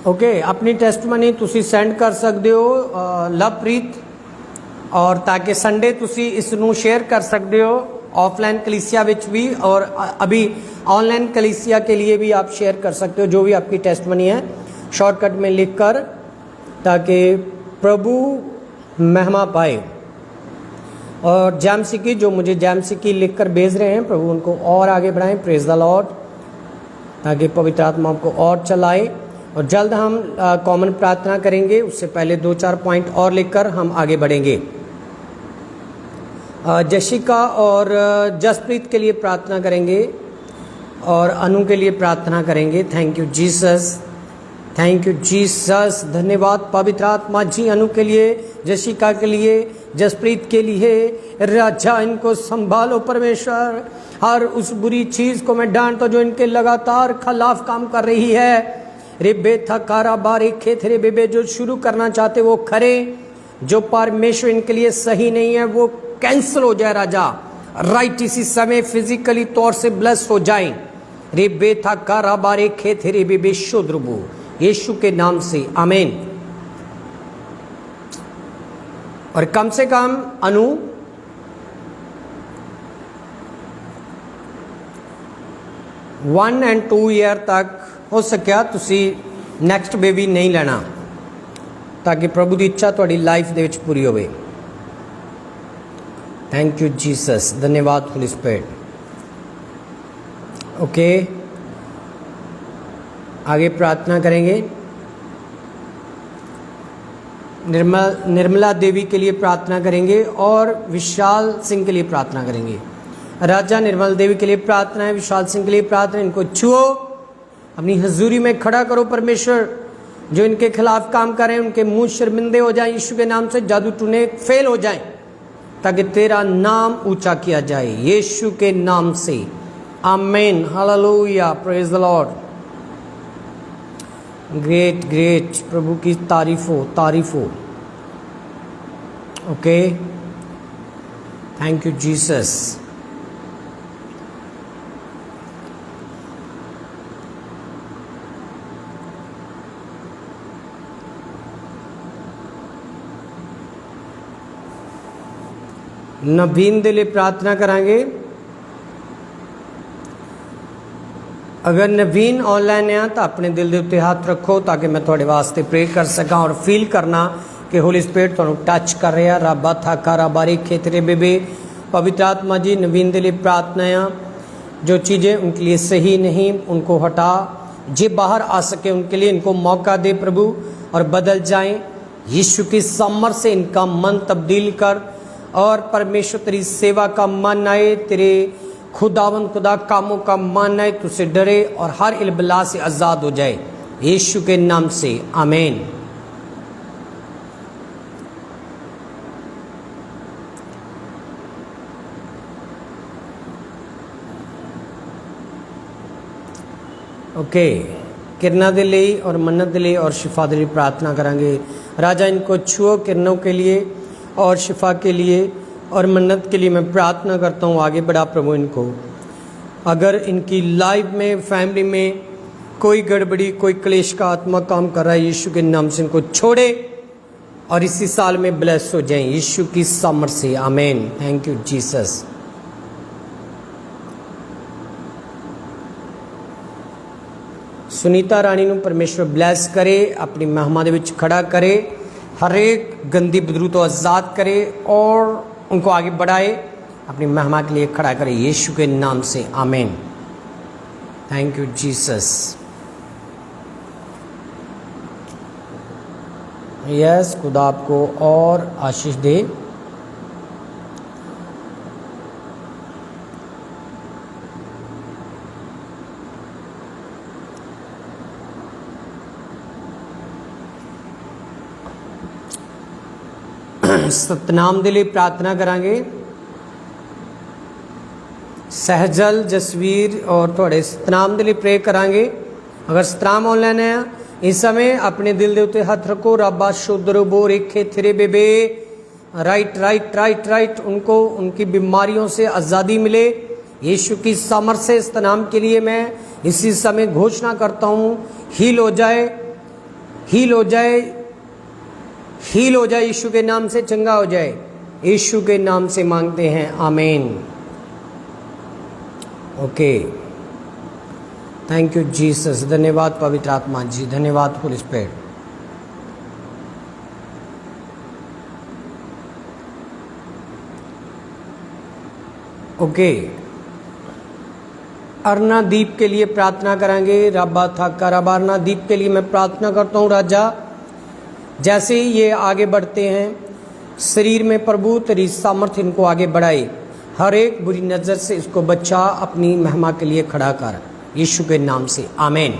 okay, अपनी टेस्टमनी तुसी सेंड कर सकते हो लवप्रीत, और ताकि संडे तुसी इसनू शेयर कर सकते हो ऑफलाइन कलीसिया विच भी, और अभी ऑनलाइन कलीसिया के लिए भी आप शेयर कर सकते हो जो भी आपकी टेस्टमनी है, शॉर्टकट में लिखकर, ताकि प्रभु महिमा पाए। और जैम सिक्की जो मुझे जैम सिक्की लिखकर भेज रहे हैं, प्रभु उनको और आगे बढ़ाएं। प्रेज द लॉर्ड, ताकि पवित्र आत्मा को और चलाए। और जल्द हम कॉमन प्रार्थना करेंगे, उससे पहले 2-4 पॉइंट और लेकर हम आगे बढ़ेंगे। जशिका और जसप्रीत के लिए प्रार्थना करेंगे और अनु के लिए प्रार्थना करेंगे। Thank you Jesus, thank you Jesus. धन्यवाद पवित्र आत्मा जी। अनु के लिए, जशिका के लिए, जसप्रीत के लिए, राजा इनको संभालो परमेश्वर। हर उस बुरी चीज़ को मैं डांटता जो इनके लगातार खिलाफ काम कर रही है। रिबे थकारा बारे खेत रे बेबे, जो शुरू करना चाहते वो खरे, जो परमेश्वर इनके लिए सही नहीं है वो कैंसिल हो जाए। राजा राइट इसी समय फिजिकली तौर से ब्लेस हो जाए। रिबे थकारा बारे खेत रे बेबे शुद्रबू, यीशु के नाम से आमीन। और कम से कम अनु 1 और 2 ईयर तक हो सकिया तुसी नैक्सट बेबी नहीं लेना, ताकि प्रभु की इच्छा थोड़ी लाइफ दे विच पूरी होवे। Thank you Jesus. धन्यवाद होली स्पिरिट। ओके, आगे प्रार्थना करेंगे। निर्मला देवी के लिए प्रार्थना करेंगे और विशाल सिंह के लिए प्रार्थना करेंगे। राजा निर्मला देवी के लिए प्रार्थना है, विशाल सिंह के लिए प्रार्थना। इनको छुओ, अपनी हजूरी में खड़ा करो परमेश्वर। जो इनके खिलाफ काम कर रहे हैं उनके मुंह शर्मिंदे हो जाएं यीशु के नाम से, जादू टूने फेल हो जाएं, ताकि तेरा नाम ऊंचा किया जाए यीशु के नाम से आमीन। Hallelujah, praise the lord. Great great, प्रभु की तारीफ हो, तारीफ हो। Okay, thank you Jesus. Naveen दे लिए प्रार्थना करांगे। अगर नवीन ऑनलाइन है तो अपने दिल के उत्ते हाथ रखो, ताकि मैं थोड़े वास्ते प्रे कर सका और फील करना कि होली स्पिरिट तुहानू टच कर रहा। रब्बा था कारा बारी खेतरे बेबे, पवित्र आत्मा जी नवीन के लिए प्रार्थना है। जो चीज़ें उनके लिए सही नहीं उनको हटा, जे बाहर आ सके उनके लिए इनको मौका दे प्रभु और बदल जाएं। यीशु की सामर्थ से इनका मन तब्दील कर और परमेश्वर तेरी सेवा का मन आए, तेरे खुदावन खुदा कामों का मन आए, तुझसे डरे और हर इल्बला से आज़ाद हो जाए, यीशु के नाम से आमीन। ओके, किरणा दे लिए और मन्नत दे लिए और शिफा दे लिए प्रार्थना करेंगे। राजा इनको छुओ, किरणों के लिए और शिफा के लिए और मन्नत के लिए मैं प्रार्थना करता हूँ, आगे बढ़ा प्रभु इनको। अगर इनकी लाइफ में, फैमिली में कोई गड़बड़ी, कोई क्लेश का आत्मा काम कर रहा है, यीशु के नाम से इनको छोड़े और इसी साल में ब्लेस हो जाएं, यीशु की सामर्थ से आमीन। Thank you Jesus. Sunita Rani ਨੂੰ परमेश्वर ब्लैस करे, अपनी महिमा ਦੇ ਵਿੱਚ खड़ा करे, हर एक गंदी बदरू तो आज़ाद करे और उनको आगे बढ़ाए, अपनी महिमा के लिए खड़ा करे, यीशु के नाम से आमीन। Thank you Jesus. यस, खुदा आपको और आशीष दे। सतनाम दे लिए प्रार्थना करांगे। सहजल, जसवीर और थोड़े सतनाम दे लिए प्रे करांगे। अगर सतनाम ऑनलाइन है इस समय अपने दिल दे उत्ते हाथ रखो। रब्बा शुद्र बो रेखे थिरे बेबे, राइट राइट राइट राइट, उनको उनकी बीमारियों से आज़ादी मिले, यीशु की सामर्थ से। सतनाम के लिए मैं इसी समय घोषणा करता हूँ, हील हो जाए, हील हो जाए, हील हो जाए, यीशु के नाम से चंगा हो जाए, यीशु के नाम से मांगते हैं, आमीन। Okay, thank you Jesus. धन्यवाद पवित्र आत्मा जी, धन्यवाद होली स्पिरिट। ओके, अरना दीप के लिए प्रार्थना करेंगे। रब्बा था कराबारना दीप के लिए मैं प्रार्थना करता हूँ राजा, जैसे ही ये आगे बढ़ते हैं शरीर में प्रभु तेरी सामर्थ्य इनको आगे बढ़ाए, हर एक बुरी नज़र से इसको बचा, अपनी महिमा के लिए खड़ा कर, यीशु के नाम से आमीन।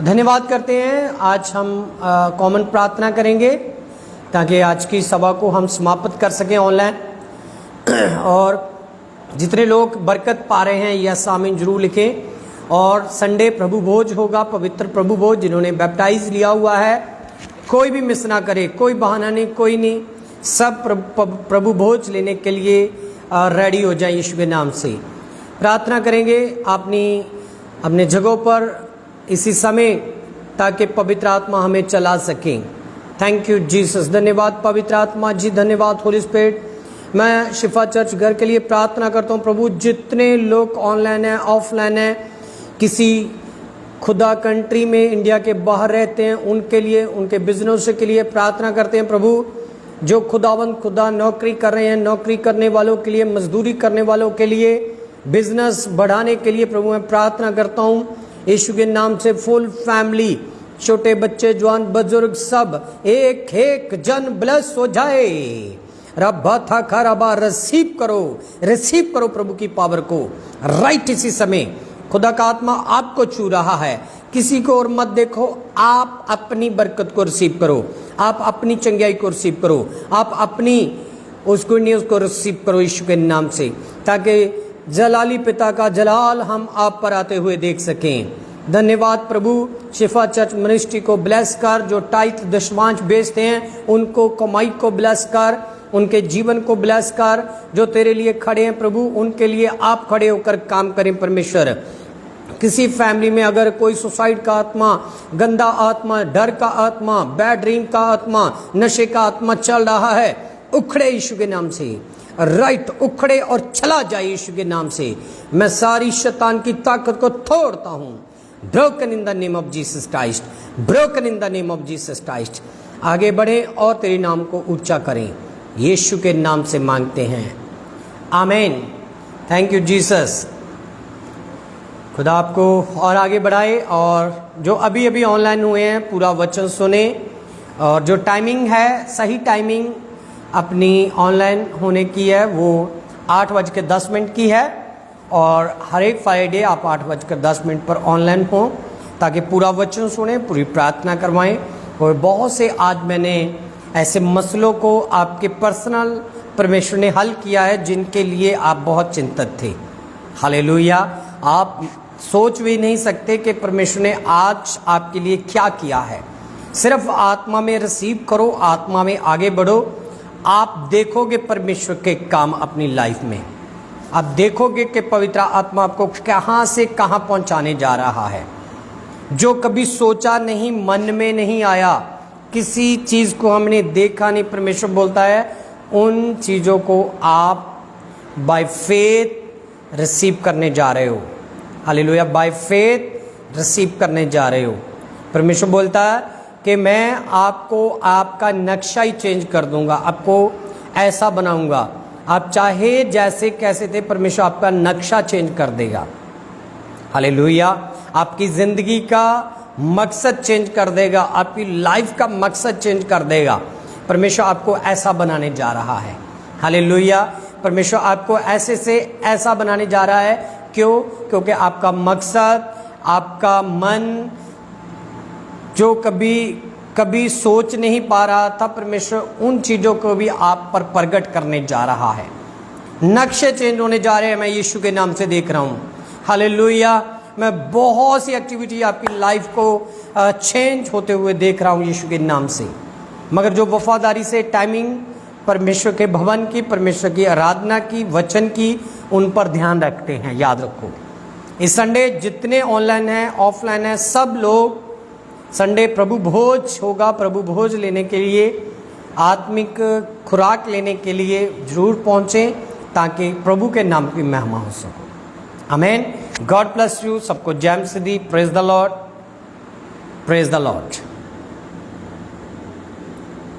धन्यवाद करते हैं। आज हम कॉमन प्रार्थना करेंगे ताकि आज की सभा को हम समाप्त कर सकें ऑनलाइन। और जितने लोग बरकत पा रहे हैं यस आमीन जरूर लिखें। और संडे प्रभु भोज होगा, पवित्र प्रभु भोज, जिन्होंने बैप्टाइज लिया हुआ है कोई भी मिस ना करे, कोई बहाना नहीं, कोई नहीं, सब प्रभु भोज लेने के लिए रेडी हो जाए, यीशु के नाम से प्रार्थना करेंगे अपने जगहों पर इसी समय, ताकि पवित्र आत्मा हमें चला सके। Thank you Jesus. धन्यवाद पवित्र आत्मा जी, धन्यवाद होली स्पिरिट। मैं शिफा चर्च घर के लिए प्रार्थना करता हूँ प्रभु, जितने लोग ऑनलाइन है, ऑफलाइन है, किसी खुदा कंट्री में इंडिया के बाहर रहते हैं, उनके लिए, उनके बिजनेस के लिए प्रार्थना करते हैं प्रभु। जो खुदावंद खुदा नौकरी कर रहे हैं, नौकरी करने वालों के लिए, मजदूरी करने वालों के लिए, बिजनेस बढ़ाने के लिए प्रभु मैं प्रार्थना करता हूँ यीशु के नाम से। फुल फैमिली, छोटे बच्चे, जवान, बुजुर्ग, सब एक एक जन ब्लेस हो जाए। रब्बा था खराबा, रिसीव करो प्रभु की पावर को राइट इसी समय। खुदा का आत्मा आपको छू रहा है, किसी को और मत देखो, आप अपनी बरकत को रिसीव करो, आप अपनी चंगाई को रिसीव करो, आप अपनी उस गुड न्यूज़ को रिसीव करो यीशु के नाम से, ताकि जलाली पिता का जलाल हम आप पर आते हुए देख सकें। धन्यवाद प्रभु। शिफा चर्च मिनिस्ट्री को ब्लेस कर, जो टाइट दशमांश बेचते हैं उनको कमाई को ब्लेस कर, उनके जीवन को ब्लेस कर, जो तेरे लिए खड़े हैं प्रभु उनके लिए आप खड़े होकर काम करें परमेश्वर। किसी फैमिली में अगर कोई सुसाइड का आत्मा, गंदा आत्मा, डर का आत्मा, बैड ड्रीम का आत्मा, नशे का आत्मा चल रहा है, उखड़े यीशु के नाम से, राइट उखड़े और चला जाए यीशु के नाम से। मैं सारी शैतान की ताकत को तोड़ता हूँ। Broken in the name of Jesus Christ, broken in the name of Jesus Christ. आगे बढ़े और तेरे नाम को ऊंचा करें, यीशु के नाम से मांगते हैं, आमीन। Thank you Jesus. खुदा आपको और आगे बढ़ाए। और जो अभी अभी ऑनलाइन हुए हैं पूरा वचन सुने, और जो टाइमिंग है सही टाइमिंग अपनी ऑनलाइन होने की है वो 8:10 की है, और हर एक फ्राइडे आप 8:10 पर ऑनलाइन हों ताकि पूरा वचन सुने, पूरी प्रार्थना करवाएं। और बहुत से आज मैंने ऐसे मसलों को आपके पर्सनल परमेश्वर ने हल किया है जिनके लिए आप बहुत चिंतित थे। हालेलुया। आप सोच भी नहीं सकते कि परमेश्वर ने आज आपके लिए क्या किया है। सिर्फ आत्मा में रिसीव करो, आत्मा में आगे बढ़ो, आप देखोगे परमेश्वर के काम अपनी लाइफ में। आप देखोगे कि पवित्र आत्मा आपको कहाँ से कहाँ पहुँचाने जा रहा है। जो कभी सोचा नहीं, मन में नहीं आया, किसी चीज़ को हमने देखा नहीं, परमेश्वर बोलता है उन चीज़ों को आप बाय फेथ रिसीव करने जा रहे हो। हालेलुया। बाय फेथ रिसीव करने जा रहे हो। परमेश्वर बोलता है कि मैं आपको आपका नक्शा ही चेंज कर दूंगा, आपको ऐसा बनाऊंगा। आप चाहे जैसे कैसे थे, परमेश्वर आपका नक्शा चेंज कर देगा। हालेलुया। आपकी ज़िंदगी का मकसद चेंज कर देगा, आपकी लाइफ का मकसद चेंज कर देगा। परमेश्वर आपको ऐसा बनाने जा रहा है। हालेलुया। परमेश्वर आपको ऐसे से ऐसा बनाने जा रहा है। क्यों? क्योंकि आपका मकसद, आपका मन जो कभी सोच नहीं पा रहा था, परमेश्वर उन चीज़ों को भी आप पर प्रकट करने जा रहा है। नक्शे चेंज होने जा रहे हैं। मैं यीशु के नाम से देख रहा हूँ। हालेलुया। मैं बहुत सी एक्टिविटी आपकी लाइफ को चेंज होते हुए देख रहा हूँ यीशु के नाम से। मगर जो वफादारी से टाइमिंग परमेश्वर के भवन की, परमेश्वर की आराधना की, वचन की, उन पर ध्यान रखते हैं, याद रखो। इस संडे जितने ऑनलाइन हैं, ऑफलाइन हैं, सब लोग संडे प्रभु भोज होगा, प्रभु भोज लेने के लिए, आत्मिक खुराक लेने के लिए जरूर पहुँचें ताकि प्रभु के नाम की महिमा हो सके। आमीन। God bless you. सबको जय मसीह। Praise the lord, praise the Lord.